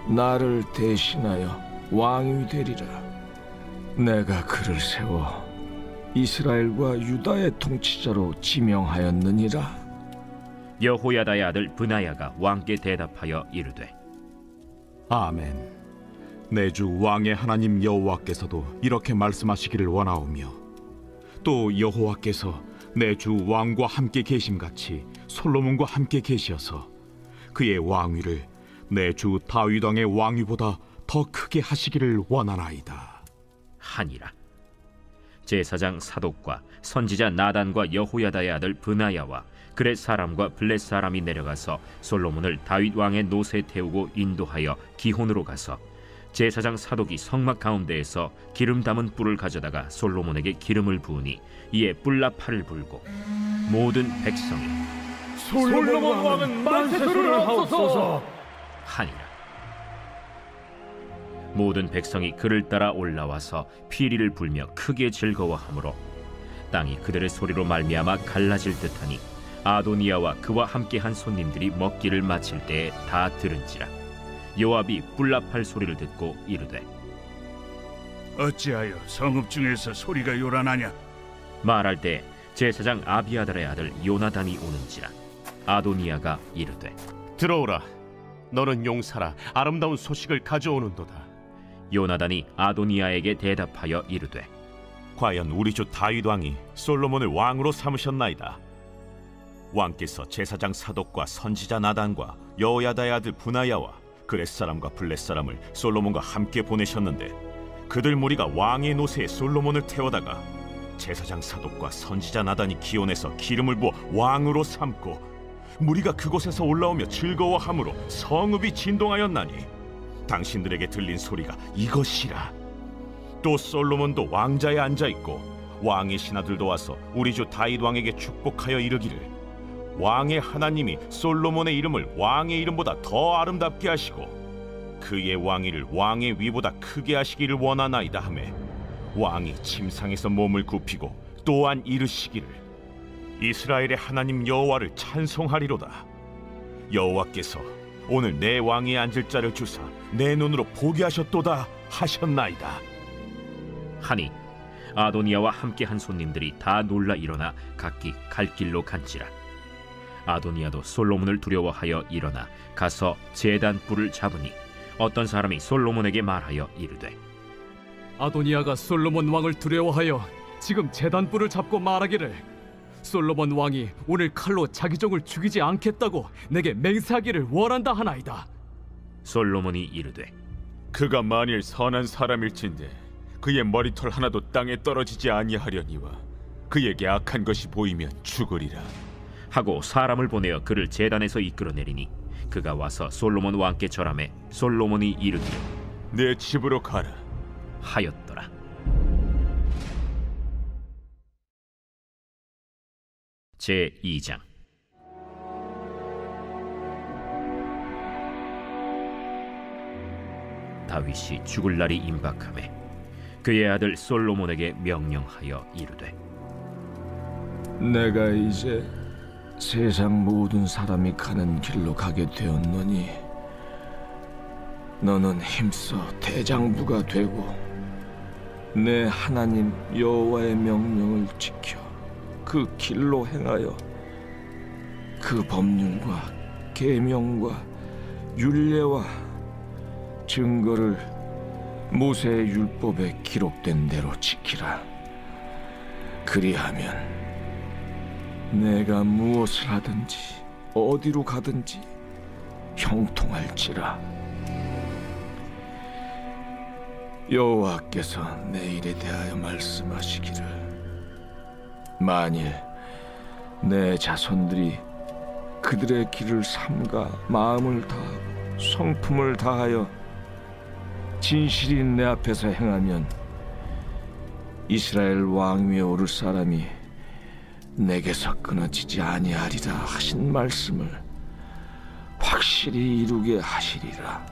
나를 대신하여 왕이 되리라. 내가 그를 세워 이스라엘과 유다의 통치자로 지명하였느니라. 여호야다의 아들 브나야가 왕께 대답하여 이르되, 아멘. 내 주 왕의 하나님 여호와께서도 이렇게 말씀하시기를 원하오며 또 여호와께서 내 주 왕과 함께 계심같이 솔로몬과 함께 계시어서 그의 왕위를 내 주 다윗 왕의 왕위보다 더 크게 하시기를 원하나이다 하니라. 제사장 사독과 선지자 나단과 여호야다의 아들 브나야와 그렛 사람과 블렛 사람이 내려가서 솔로몬을 다윗 왕의 노새에 태우고 인도하여 기혼으로 가서 제사장 사독이 성막 가운데에서 기름 담은 뿔을 가져다가 솔로몬에게 기름을 부으니 이에 뿔나팔을 불고 모든 백성이 솔로몬 왕은 만세수를 하옵소서 하니라. 모든 백성이 그를 따라 올라와서 피리를 불며 크게 즐거워하므로 땅이 그들의 소리로 말미암아 갈라질 듯하니 아도니아와 그와 함께한 손님들이 먹기를 마칠 때에 다 들은지라. 요압이 뿔나팔 소리를 듣고 이르되, 어찌하여 성읍 중에서 소리가 요란하냐? 말할 때 제사장 아비아달의 아들 요나단이 오는지라. 아도니아가 이르되, 들어오라. 너는 용사라 아름다운 소식을 가져오는도다. 요나단이 아도니아에게 대답하여 이르되, 과연 우리 주 다윗 왕이 솔로몬을 왕으로 삼으셨나이다. 왕께서 제사장 사독과 선지자 나단과 여호야다의 아들 브나야와 그렛 사람과 블렛 사람을 솔로몬과 함께 보내셨는데, 그들 무리가 왕의 노새에 솔로몬을 태워다가 제사장 사독과 선지자 나단이 기온에서 기름을 부어 왕으로 삼고, 무리가 그곳에서 올라오며 즐거워함으로 성읍이 진동하였나니 당신들에게 들린 소리가 이것이라. 또 솔로몬도 왕자에 앉아있고 왕의 신하들도 와서 우리 주 다윗 왕에게 축복하여 이르기를, 왕의 하나님이 솔로몬의 이름을 왕의 이름보다 더 아름답게 하시고 그의 왕위를 왕의 위보다 크게 하시기를 원하나이다 하매, 왕이 침상에서 몸을 굽히고 또한 이르시기를, 이스라엘의 하나님 여호와를 찬송하리로다. 여호와께서 오늘 내 왕위에 앉을 자를 주사 내 눈으로 보게 하셨도다 하셨나이다 하니 아도니아와 함께한 손님들이 다 놀라 일어나 각기 갈 길로 간지라. 아도니아도 솔로몬을 두려워하여 일어나 가서 제단 뿔을 잡으니, 어떤 사람이 솔로몬에게 말하여 이르되, 아도니아가 솔로몬 왕을 두려워하여 지금 제단 뿔을 잡고 말하기를, 솔로몬 왕이 오늘 칼로 자기 종을 죽이지 않겠다고 내게 맹세하기를 원한다 하나이다. 솔로몬이 이르되, 그가 만일 선한 사람일진데 그의 머리털 하나도 땅에 떨어지지 아니하려니와 그에게 악한 것이 보이면 죽으리라 하고 사람을 보내어 그를 제단에서 이끌어내리니, 그가 와서 솔로몬 왕께 절하매 솔로몬이 이르기를, 내 집으로 가라 하였더라. 제2장. 다윗이 죽을 날이 임박하매 그의 아들 솔로몬에게 명령하여 이르되, 내가 이제 세상 모든 사람이 가는 길로 가게 되었노니 너는 힘써 대장부가 되고 내 하나님 여호와의 명령을 지켜 그 길로 행하여 그 법률과 계명과 율례와 증거를 모세의 율법에 기록된 대로 지키라. 그리하면 내가 무엇을 하든지 어디로 가든지 형통할지라. 여호와께서 내 일에 대하여 말씀하시기를, 만일 내 자손들이 그들의 길을 삼가 마음을 다하고 성품을 다하여 진실이 내 앞에서 행하면 이스라엘 왕위에 오를 사람이 내게서 끊어지지 아니하리라 하신 말씀을 확실히 이루게 하시리라.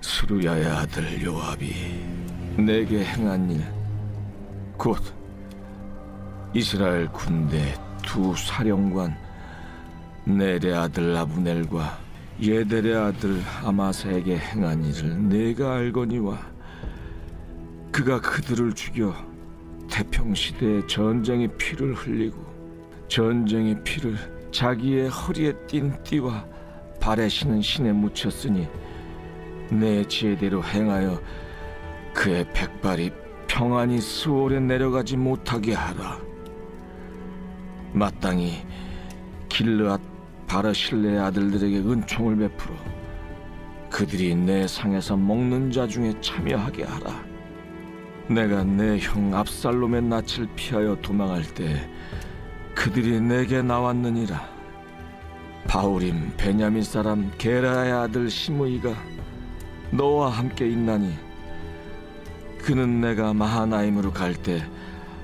스루야의 아들 요압이 내게 행한 일, 곧 이스라엘 군대 두 사령관 넬의 아들 아브넬과 예델의 아들 아마사에게 행한 일을 내가 알거니와, 그가 그들을 죽여 태평시대에 전쟁의 피를 흘리고 전쟁의 피를 자기의 허리에 띤 띠와 발에 신은 신에 묻혔으니, 내 지혜대로 행하여 그의 백발이 평안히 스올에 내려가지 못하게 하라. 마땅히 길르앗 바르실레의 아들들에게 은총을 베풀어 그들이 내 상에서 먹는 자 중에 참여하게 하라. 내가 내 형 압살롬의 낯을 피하여 도망할 때 그들이 내게 나왔느니라. 바울임 베냐민 사람 게라의 아들 시므이가 너와 함께 있나니, 그는 내가 마하나임으로 갈 때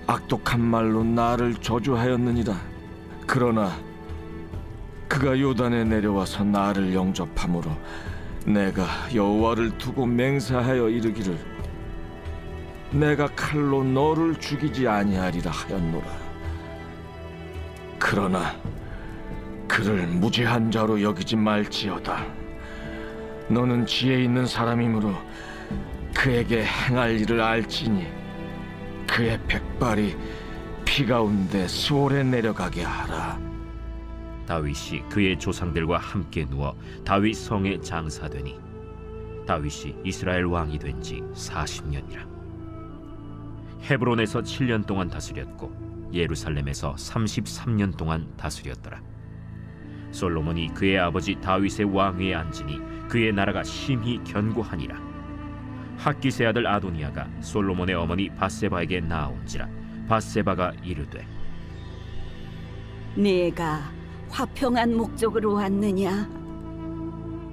악독한 말로 나를 저주하였느니라. 그러나 그가 요단에 내려와서 나를 영접함으로 내가 여호와를 두고 맹세하여 이르기를, 내가 칼로 너를 죽이지 아니하리라 하였노라. 그러나 그를 무죄한 자로 여기지 말지어다. 너는 지혜 있는 사람이므로 그에게 행할 일을 알지니 그의 백발이 피 가운데 수월에 내려가게 하라. 다윗이 그의 조상들과 함께 누워 다윗 성에 장사되니 다윗이 이스라엘 왕이 된 지 40년이라. 헤브론에서 7년 동안 다스렸고 예루살렘에서 33년 동안 다스렸더라. 솔로몬이 그의 아버지 다윗의 왕위에 앉으니 그의 나라가 심히 견고하니라. 핫기스의 아들 아도니아가 솔로몬의 어머니 밧세바에게 나아온지라. 밧세바가 이르되, 네가 화평한 목적으로 왔느냐?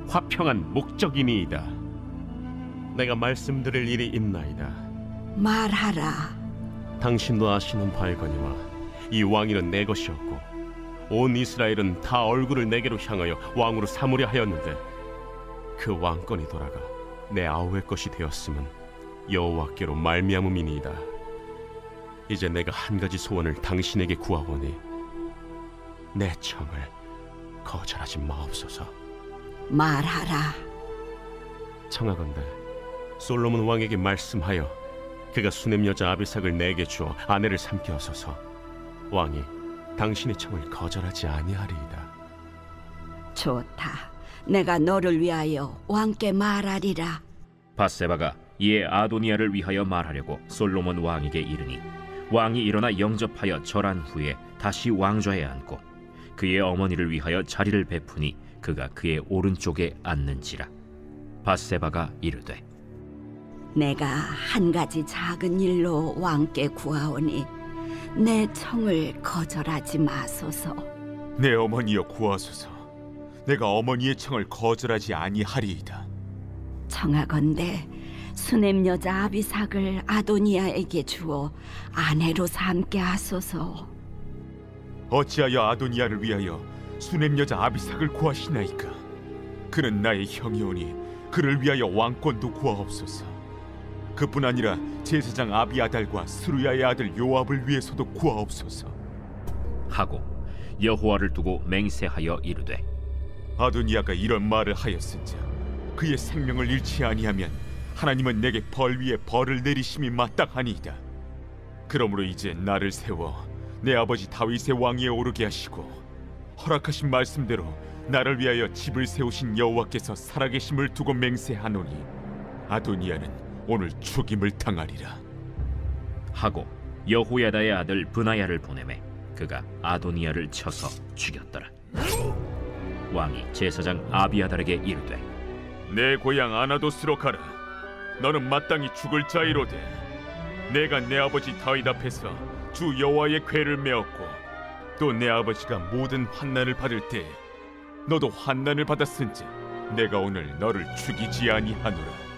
화평한 목적이니이다. 내가 말씀드릴 일이 있나이다. 말하라. 당신도 아시는 바이거니와 이 왕위는 내 것이었고 온 이스라엘은 다 얼굴을 내게로 향하여 왕으로 삼으려 하였는데 그 왕권이 돌아가 내 아우의 것이 되었음은 여호와께로 말미암음이니이다. 이제 내가 한 가지 소원을 당신에게 구하오니 내 청을 거절하지 마옵소서. 말하라. 청하건대 솔로몬 왕에게 말씀하여 그가 수냄 여자 아비삭을 내게 주어 아내를 삼게 하소서. 왕이 당신의 청을 거절하지 아니하리이다. 좋다. 내가 너를 위하여 왕께 말하리라. 밧세바가 이에 아도니아를 위하여 말하려고 솔로몬 왕에게 이르니 왕이 일어나 영접하여 절한 후에 다시 왕좌에 앉고 그의 어머니를 위하여 자리를 베푸니 그가 그의 오른쪽에 앉는지라. 밧세바가 이르되, 내가 한 가지 작은 일로 왕께 구하오니 내 청을 거절하지 마소서. 내 어머니여 구하소서. 내가 어머니의 청을 거절하지 아니하리이다. 청하건대 수냄 여자 아비삭을 아도니아에게 주어 아내로 삼게 하소서. 어찌하여 아도니아를 위하여 수냄 여자 아비삭을 구하시나이까? 그는 나의 형이오니 그를 위하여 왕권도 구하옵소서. 그뿐 아니라 제사장 아비아달과 스루야의 아들 요압을 위해서도 구하옵소서. 하고 여호와를 두고 맹세하여 이르되, 아도니아가 이런 말을 하였은즉 그의 생명을 잃지 아니하면 하나님은 내게 벌 위에 벌을 내리심이 마땅하니이다. 그러므로 이제 나를 세워 내 아버지 다윗의 왕위에 오르게 하시고 허락하신 말씀대로 나를 위하여 집을 세우신 여호와께서 살아계심을 두고 맹세하노니 아도니아는 오늘 죽임을 당하리라. 하고 여호야다의 아들 브나야를 보내매 그가 아도니아를 쳐서 죽였더라. 왕이 제사장 아비아달에게 이르되, 내 고향 아나도스로 가라. 너는 마땅히 죽을 자이로되 내가 내 아버지 다윗 앞에서 주 여호와의 궤를 메었고 또 내 아버지가 모든 환난을 받을 때 너도 환난을 받았은즉 내가 오늘 너를 죽이지 아니하노라.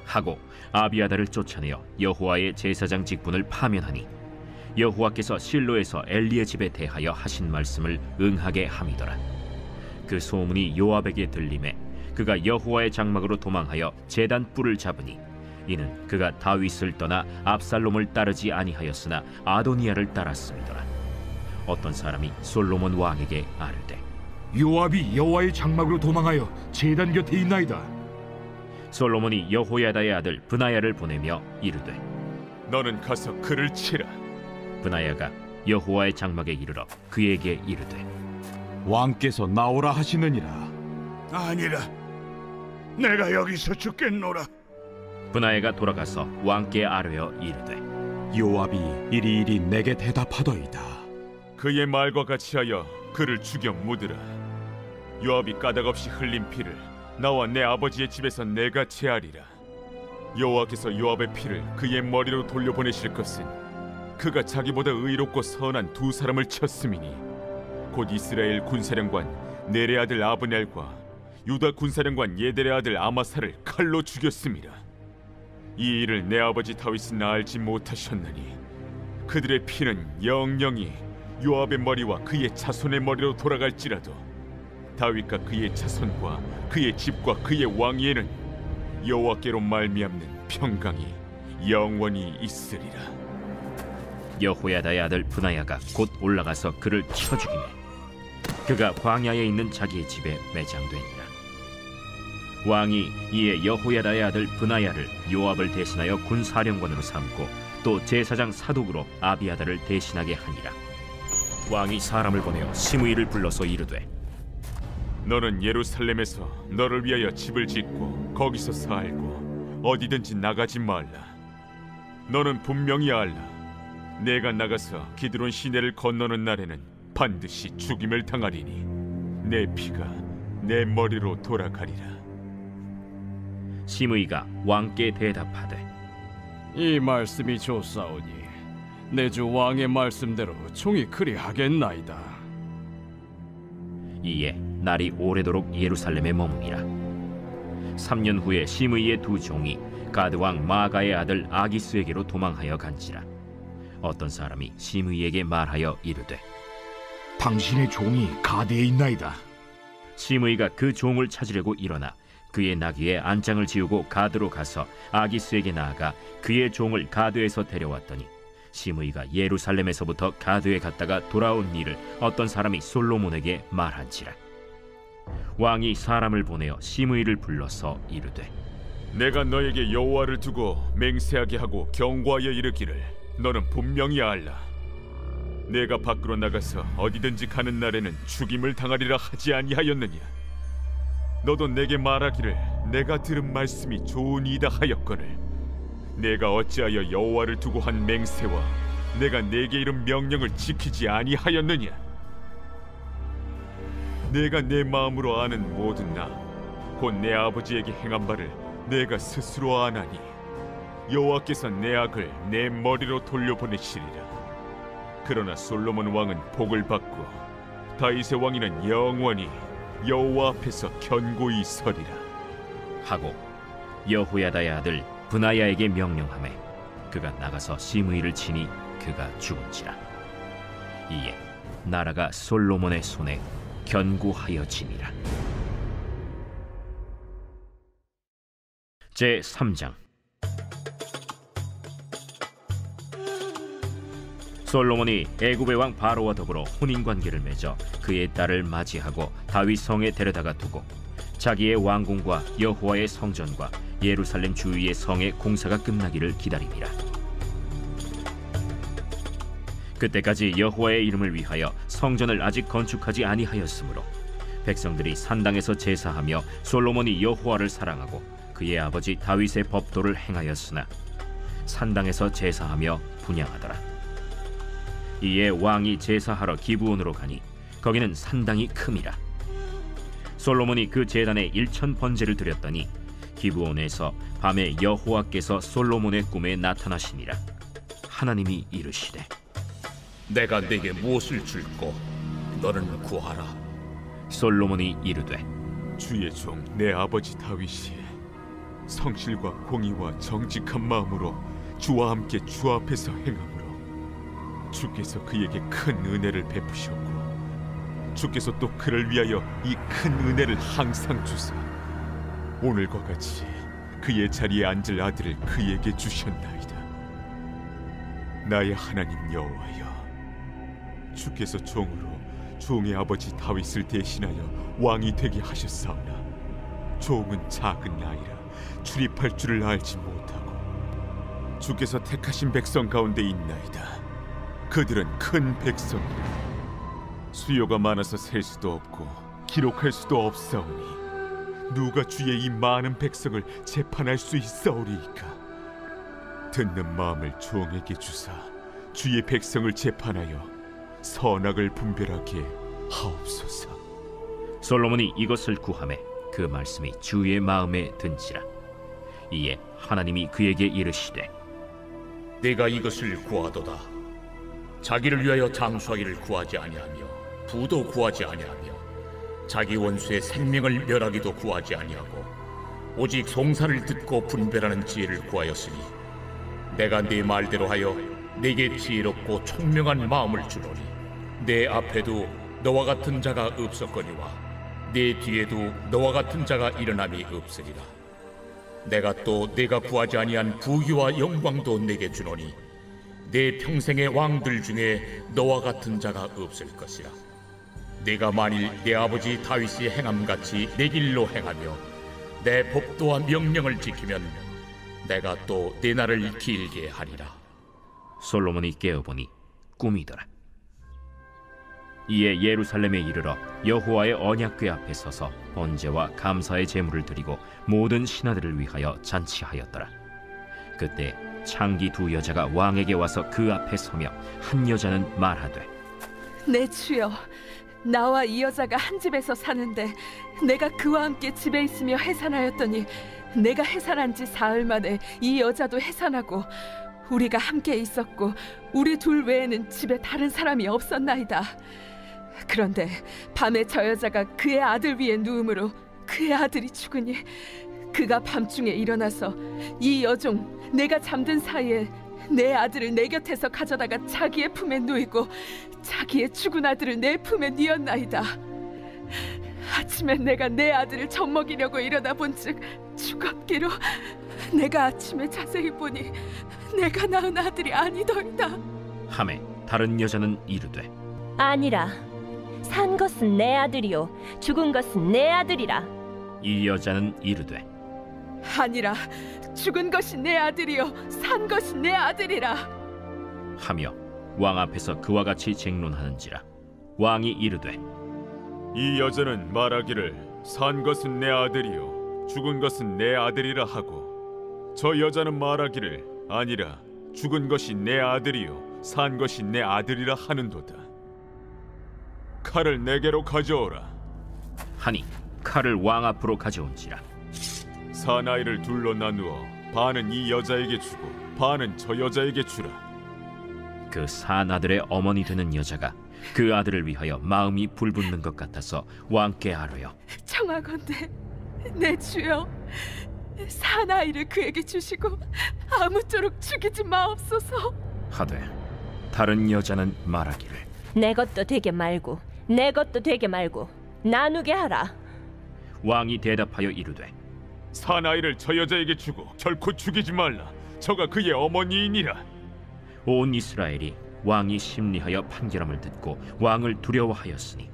하고 아비아달을 쫓아내어 여호와의 제사장 직분을 파면하니 여호와께서 실로에서 엘리의 집에 대하여 하신 말씀을 응하게 함이더라. 그 소문이 요압에게 들림에 그가 여호와의 장막으로 도망하여 제단 뿔을 잡으니 이는 그가 다윗을 떠나 압살롬을 따르지 아니하였으나 아도니아를 따랐음이더라. 어떤 사람이 솔로몬 왕에게 아뢰되, 요압이 여호와의 장막으로 도망하여 제단 곁에 있나이다. 솔로몬이 여호야다의 아들 브나야를 보내며 이르되, 너는 가서 그를 치라. 브나야가 여호와의 장막에 이르러 그에게 이르되, 왕께서 나오라 하시느니라. 아니라 내가 여기서 죽겠노라. 브나야가 돌아가서 왕께 아뢰어 이르되, 요압이 이리이리 내게 대답하더이다. 그의 말과 같이 하여 그를 죽여 묻으라. 요압이 까닭없이 흘린 피를 나와 내 아버지의 집에서 내가 제하리라. 여호와께서 요압의 피를 그의 머리로 돌려보내실 것은 그가 자기보다 의롭고 선한 두 사람을 쳤음이니 곧 이스라엘 군사령관 넬의 아들 아브넬과 유다 군사령관 예델의 아들 아마사를 칼로 죽였음이라. 이 일을 내 아버지 다윗은 알지 못하셨느니 그들의 피는 영영이 요압의 머리와 그의 자손의 머리로 돌아갈지라도 다윗과 그의 자손과 그의 집과 그의 왕위에는 여호와께로 말미암는 평강이 영원히 있으리라. 여호야다의 아들 브나야가 곧 올라가서 그를 쳐 죽이매 그가 광야에 있는 자기의 집에 매장되니라. 왕이 이에 여호야다의 아들 브나야를 요압을 대신하여 군사령관으로 삼고 또 제사장 사독으로 아비아다를 대신하게 하니라. 왕이 사람을 보내어 시므이를 불러서 이르되 너는 예루살렘에서 너를 위하여 집을 짓고 거기서 살고 어디든지 나가지 말라. 너는 분명히 알라. 내가 나가서 기드론 시내를 건너는 날에는 반드시 죽임을 당하리니 내 피가 내 머리로 돌아가리라. 시므이가 왕께 대답하되 이 말씀이 좋사오니 내 주 왕의 말씀대로 종이 그리하겠나이다. 이에 날이 오래도록 예루살렘에 머무니라. 3년 후에 시므이의 두 종이 가드 왕 마가의 아들 아기스에게로 도망하여 간지라. 어떤 사람이 시므이에게 말하여 이르되 당신의 종이 가드에 있나이다. 시므이가 그 종을 찾으려고 일어나 그의 나귀에 안장을 지우고 가드로 가서 아기스에게 나아가 그의 종을 가드에서 데려왔더니 시므이가 예루살렘에서부터 가드에 갔다가 돌아온 일을 어떤 사람이 솔로몬에게 말한지라. 왕이 사람을 보내어 시므이를 불러서 이르되 내가 너에게 여호와를 두고 맹세하게 하고 경고하여 이르기를 너는 분명히 알라. 내가 밖으로 나가서 어디든지 가는 날에는 죽임을 당하리라 하지 아니하였느냐. 너도 내게 말하기를 내가 들은 말씀이 좋으니이다 하였거늘 내가 어찌하여 여호와를 두고 한 맹세와 내가 내게 이른 명령을 지키지 아니하였느냐. 내가 내 마음으로 아는 모든 나 곧 내 아버지에게 행한 바를 내가 스스로 아나니 여호와께서 내 악을 내 머리로 돌려보내시리라. 그러나 솔로몬 왕은 복을 받고 다윗의 왕위는 영원히 여호와 앞에서 견고히 서리라 하고 여호야다의 아들 브나야에게 명령하매 그가 나가서 시므이를 치니 그가 죽은지라. 이에 나라가 솔로몬의 손에 견고하여지니라. 제 3장. 솔로몬이 애굽의 왕 바로와 더불어 혼인관계를 맺어 그의 딸을 맞이하고 다윗 성에 데려다가 두고 자기의 왕궁과 여호와의 성전과 예루살렘 주위의 성의 공사가 끝나기를 기다리니라. 그때까지 여호와의 이름을 위하여 성전을 아직 건축하지 아니하였으므로 백성들이 산당에서 제사하며 솔로몬이 여호와를 사랑하고 그의 아버지 다윗의 법도를 행하였으나 산당에서 제사하며 분향하더라. 이에 왕이 제사하러 기브온으로 가니 거기는 산당이 큼이라. 솔로몬이 그 제단에 1000번제를 드렸더니 기브온에서 밤에 여호와께서 솔로몬의 꿈에 나타나시니라. 하나님이 이르시되 내가 네게 무엇을 줄꼬 너는 구하라. 솔로몬이 이르되 주의 종 내 아버지 다윗이 성실과 공의와 정직한 마음으로 주와 함께 주 앞에서 행함으로 주께서 그에게 큰 은혜를 베푸셨고 주께서 또 그를 위하여 이 큰 은혜를 항상 주사 오늘과 같이 그의 자리에 앉을 아들을 그에게 주셨나이다. 나의 하나님 여호와여, 주께서 종으로 종의 아버지 다윗을 대신하여 왕이 되게 하셨사오나 종은 작은 나이라 출입할 줄을 알지 못하고 주께서 택하신 백성 가운데 있나이다. 그들은 큰 백성이라 수요가 많아서 셀 수도 없고 기록할 수도 없사오니 누가 주의 이 많은 백성을 재판할 수 있사오리이까. 듣는 마음을 종에게 주사 주의 백성을 재판하여 선악을 분별하게 하옵소서. 솔로몬이 이것을 구하매 그 말씀이 주의 마음에 든지라. 이에 하나님이 그에게 이르시되 네가 이것을 구하도다. 자기를 위하여 장수하기를 구하지 아니하며 부도 구하지 아니하며 자기 원수의 생명을 멸하기도 구하지 아니하고 오직 송사를 듣고 분별하는 지혜를 구하였으니 내가 네 말대로 하여 네게 지혜롭고 총명한 마음을 주노니 내 앞에도 너와 같은 자가 없었거니와 내 뒤에도 너와 같은 자가 일어남이 없으리라. 내가 또 네가 구하지 아니한 부귀와 영광도 내게 주노니 내 평생의 왕들 중에 너와 같은 자가 없을 것이라. 네가 만일 내 아버지 다윗이 행함같이 내 길로 행하며 내 법도와 명령을 지키면 내가 또 내 날을 길게 하리라. 솔로몬이 깨어보니 꿈이더라. 이에 예루살렘에 이르러 여호와의 언약궤 앞에 서서 번제와 감사의 제물을 드리고 모든 신하들을 위하여 잔치하였더라. 그때 창기 두 여자가 왕에게 와서 그 앞에 서며 한 여자는 말하되, 내 주여, 나와 이 여자가 한 집에서 사는데 내가 그와 함께 집에 있으며 해산하였더니 내가 해산한 지 사흘 만에 이 여자도 해산하고 우리가 함께 있었고 우리 둘 외에는 집에 다른 사람이 없었나이다. 그런데 밤에 저 여자가 그의 아들 위에 누움으로 그의 아들이 죽으니 그가 밤중에 일어나서 이 여종 내가 잠든 사이에 내 아들을 내 곁에서 가져다가 자기의 품에 누이고 자기의 죽은 아들을 내 품에 뉘었나이다. 아침에 내가 내 아들을 젖먹이려고 일어나 본즉 죽었기로 내가 아침에 자세히 보니 내가 낳은 아들이 아니더이다. 하매 다른 여자는 이르되, 아니라 산 것은 내 아들이요 죽은 것은 내 아들이라. 이 여자는 이르되, 아니라 죽은 것이 내 아들이요 산 것이 내 아들이라 하며 왕 앞에서 그와 같이 쟁론하는지라. 왕이 이르되, 이 여자는 말하기를 산 것은 내 아들이요 죽은 것은 내 아들이라 하고, 저 여자는 말하기를 아니라 죽은 것이 내 아들이요 산 것이 내 아들이라 하는도다. 칼을 내게로 가져오라 하니 칼을 왕 앞으로 가져온지라. 사나이를 둘로 나누어 반은 이 여자에게 주고 반은 저 여자에게 주라. 그 산 아들의 어머니 되는 여자가 그 아들을 위하여 마음이 불붙는 것 같아서 왕께 아뢰어, 청하건대 내 주여, 사나이를 그에게 주시고 아무쪼록 죽이지 마옵소서. 하되 다른 여자는 말하기를, 내 것도 되게 말고 내 것도 되게 말고 나누게 하라. 왕이 대답하여 이르되, 사나이를 저 여자에게 주고 결코 죽이지 말라. 저가 그의 어머니이니라. 온 이스라엘이 왕이 심리하여 판결함을 듣고 왕을 두려워하였으니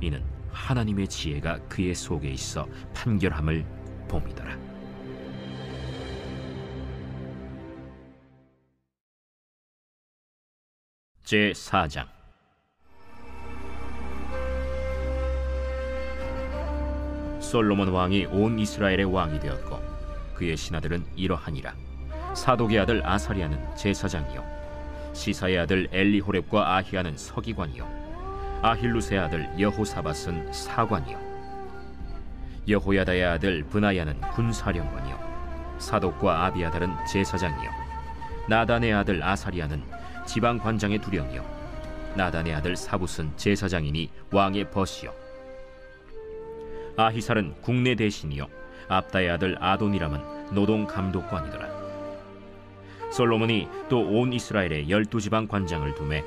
이는 하나님의 지혜가 그의 속에 있어 판결함을 봄이더라. 제4장. 솔로몬 왕이 온 이스라엘의 왕이 되었고 그의 신하들은 이러하니라. 사독의 아들 아사리아는 제사장이요, 시사의 아들 엘리호렙과 아히야는 서기관이요, 아힐루스의 아들 여호사밧은 사관이요, 여호야다의 아들 브나야는 군사령관이요, 사독과 아비아달은 제사장이요, 나단의 아들 아사리아는 지방관장의 두령이요, 나단의 아들 사붓은 제사장이니 왕의 벗이요, 아히살은 국내 대신이요, 압다의 아들 아도니람은 노동 감독관이더라. 솔로몬이 또 온 이스라엘에 12지방 관장을 두매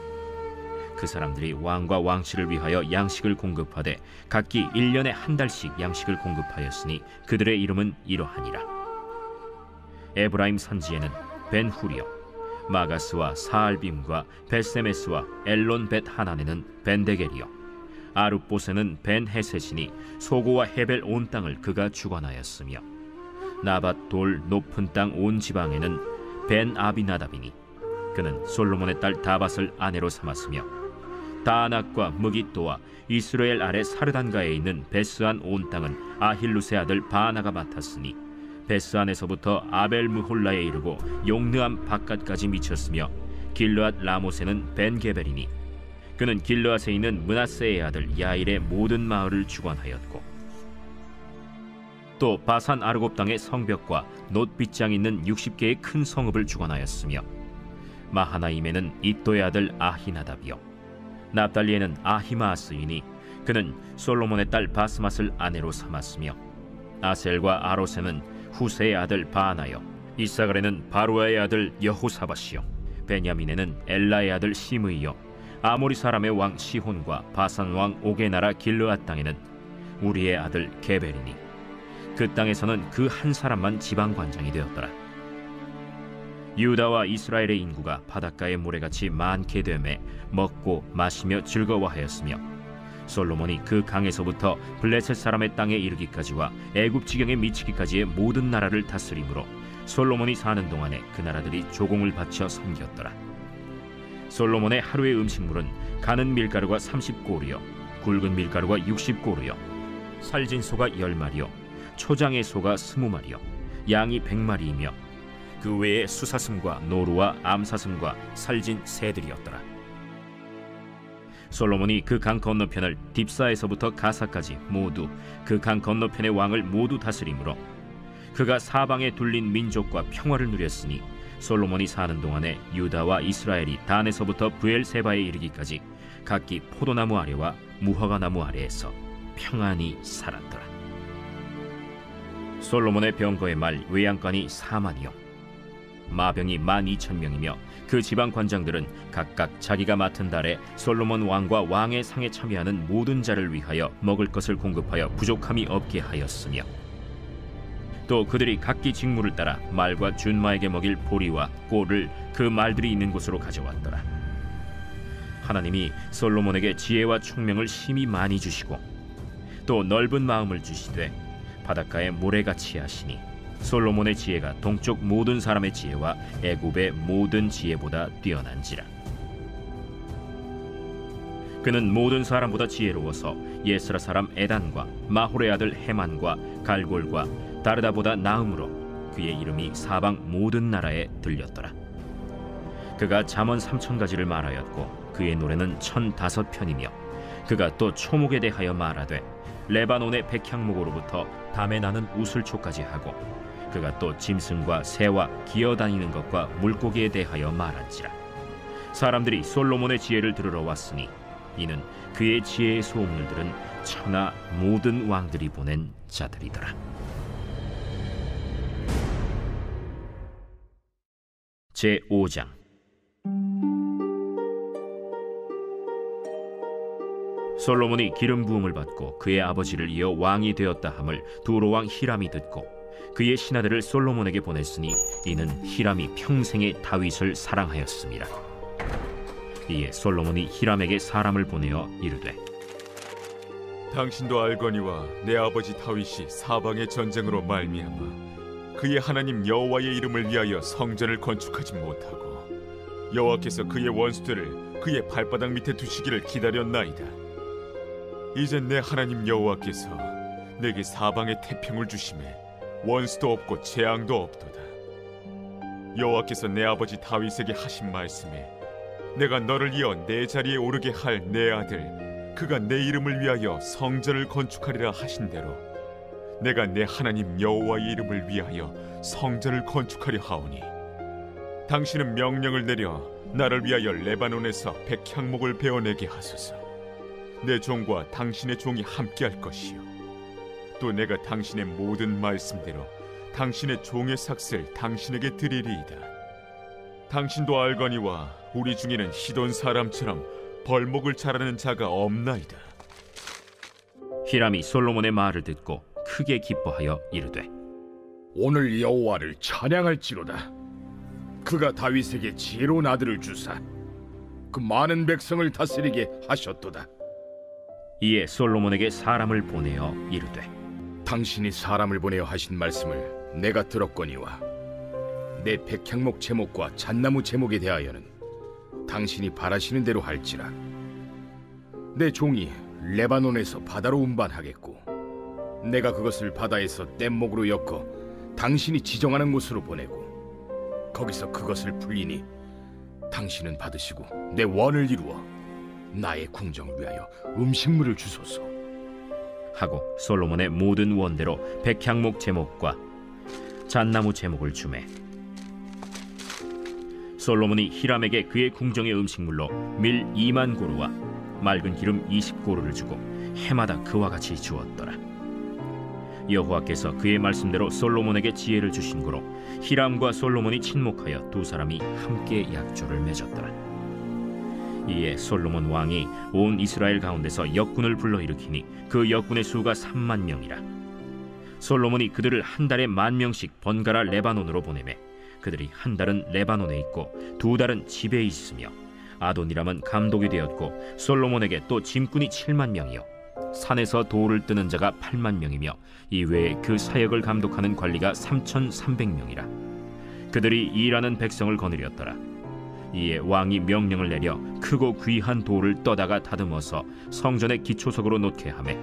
그 사람들이 왕과 왕실을 위하여 양식을 공급하되 각기 1년에 한 달씩 양식을 공급하였으니 그들의 이름은 이러하니라. 에브라임 산지에는 벤후리요, 마가스와 사알빔과 벳세메스와 엘론 벳 하난에는 벤데겔이요, 아룻봇에는 벤헤셋이니 소고와 헤벨 온 땅을 그가 주관하였으며, 나밧 돌 높은 땅 온 지방에는 벤 아비나답이니 그는 솔로몬의 딸 다밧을 아내로 삼았으며, 다낙과 무깃도와 이스라엘 아래 사르단가에 있는 베스안 온 땅은 아힐루스의 아들 바나가 맡았으니 베스안에서부터 아벨 무홀라에 이르고 용느암 바깥까지 미쳤으며, 길르앗 라못에는 벤게벨이니 그는 길르앗에 있는 므낫세의 아들 야일의 모든 마을을 주관하였고, 또 바산 아르곱 땅의 성벽과 놋빗장 있는 60개의 큰 성읍을 주관하였으며, 마하나임에는 id도의 아들 아히나답이요, 납달리에는 아히마아스이니 그는 솔로몬의 딸 바스맛을 아내로 삼았으며, 아셀과 아롯에는 후세의 아들 바나요, 이사갈에는 바루아의 아들 여호사밧이요, 베냐민에는 엘라의 아들 시므이요, 아모리 사람의 왕 시혼과 바산 왕 옥의 나라 길르앗 땅에는 우리의 아들 게벨이니 그 땅에서는 그 한 사람만 지방관장이 되었더라. 유다와 이스라엘의 인구가 바닷가의 모래같이 많게 되매 먹고 마시며 즐거워하였으며, 솔로몬이 그 강에서부터 블레셋 사람의 땅에 이르기까지와 애굽 지경에 미치기까지의 모든 나라를 다스림으로 솔로몬이 사는 동안에 그 나라들이 조공을 바쳐 섬겼더라. 솔로몬의 하루의 음식물은 가는 밀가루가 30고루요 굵은 밀가루가 60고루요 살진 소가 10마리요 초장의 소가 20마리요 양이 100마리이며 그 외에 수사슴과 노루와 암사슴과 살진 새들이었더라. 솔로몬이 그 강 건너편을 딥사에서부터 가사까지 모두 그 강 건너편의 왕을 모두 다스림으로 그가 사방에 둘린 민족과 평화를 누렸으니 솔로몬이 사는 동안에 유다와 이스라엘이 단에서부터 브엘세바에 이르기까지 각기 포도나무 아래와 무화과 나무 아래에서 평안히 살았더라. 솔로몬의 병거의 말 외양간이 4만이요 마병이 12,000명이며 그 지방 관장들은 각각 자기가 맡은 달에 솔로몬 왕과 왕의 상에 참여하는 모든 자를 위하여 먹을 것을 공급하여 부족함이 없게 하였으며 또 그들이 각기 직무를 따라 말과 준마에게 먹일 보리와 꼴을 그 말들이 있는 곳으로 가져왔더라. 하나님이 솔로몬에게 지혜와 총명을 심히 많이 주시고 또 넓은 마음을 주시되 바닷가에 모래같이 하시니 솔로몬의 지혜가 동쪽 모든 사람의 지혜와 애굽의 모든 지혜보다 뛰어난지라. 그는 모든 사람보다 지혜로워서 예스라 사람 에단과 마홀의 아들 헤만과 갈골과 다르다보다 나음으로 그의 이름이 사방 모든 나라에 들렸더라. 그가 잠언 3,000가지를 말하였고 그의 노래는 1,005편이며 그가 또 초목에 대하여 말하되 레바논의 백향목으로부터 담에 나는 우슬초까지 하고 그가 또 짐승과 새와 기어다니는 것과 물고기에 대하여 말한지라. 사람들이 솔로몬의 지혜를 들으러 왔으니 이는 그의 지혜의 소문을 들은 천하 모든 왕들이 보낸 자들이더라. 제5장. 솔로몬이 기름 부음을 받고 그의 아버지를 이어 왕이 되었다 함을 두로왕 히람이 듣고 그의 신하들을 솔로몬에게 보냈으니 이는 히람이 평생에 다윗을 사랑하였습니다. 이에 솔로몬이 히람에게 사람을 보내어 이르되 당신도 알거니와 내 아버지 다윗이 사방의 전쟁으로 말미암아 그의 하나님 여호와의 이름을 위하여 성전을 건축하지 못하고 여호와께서 그의 원수들을 그의 발바닥 밑에 두시기를 기다렸나이다. 이제 내 하나님 여호와께서 내게 사방에 태평을 주심에 원수도 없고 재앙도 없도다. 여호와께서 내 아버지 다윗에게 하신 말씀에 내가 너를 이어 내 자리에 오르게 할 내 아들 그가 내 이름을 위하여 성전을 건축하리라 하신 대로 내가 내 하나님 여호와의 이름을 위하여 성전을 건축하려 하오니 당신은 명령을 내려 나를 위하여 레바논에서 백향목을 베어내게 하소서. 내 종과 당신의 종이 함께할 것이요 또 내가 당신의 모든 말씀대로 당신의 종의 삭슬 당신에게 드리리이다. 당신도 알거니와 우리 중에는 시돈 사람처럼 벌목을 잘하는 자가 없나이다. 히람이 솔로몬의 말을 듣고 크게 기뻐하여 이르되 오늘 여호와를 찬양할지로다. 그가 다윗에게 지혜로운 아들을 주사 그 많은 백성을 다스리게 하셨도다. 이에 솔로몬에게 사람을 보내어 이르되 당신이 사람을 보내어 하신 말씀을 내가 들었거니와 내 백향목 제목과 잣나무 제목에 대하여는 당신이 바라시는 대로 할지라. 내 종이 레바논에서 바다로 운반하겠고 내가 그것을 바다에서 뗏목으로 엮어 당신이 지정하는 곳으로 보내고 거기서 그것을 풀리니 당신은 받으시고 내 원을 이루어 나의 궁정을 위하여 음식물을 주소서 하고 솔로몬의 모든 원대로 백향목 제목과 잣나무 제목을 주매 솔로몬이 히람에게 그의 궁정의 음식물로 밀 2만 고루와 맑은 기름 20고루를 주고 해마다 그와 같이 주었더라. 여호와께서 그의 말씀대로 솔로몬에게 지혜를 주신 고로 히람과 솔로몬이 친목하여 두 사람이 함께 약조를 맺었더라. 이에 솔로몬 왕이 온 이스라엘 가운데서 역군을 불러일으키니 그 역군의 수가 3만 명이라. 솔로몬이 그들을 한 달에 10,000명씩 번갈아 레바논으로 보내매 그들이 한 달은 레바논에 있고 두 달은 집에 있으며 아도니람은 감독이 되었고 솔로몬에게 또 짐꾼이 7만 명이요 산에서 돌을 뜨는 자가 8만 명이며 이외에 그 사역을 감독하는 관리가 3,300명이라. 그들이 일하는 백성을 거느렸더라. 이에 왕이 명령을 내려 크고 귀한 돌을 떠다가 다듬어서 성전의 기초석으로 놓게 하매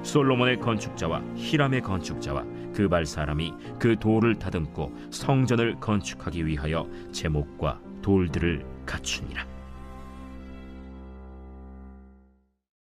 솔로몬의 건축자와 히람의 건축자와 그발 사람이 그 돌을 다듬고 성전을 건축하기 위하여 제목과 돌들을 갖추니라.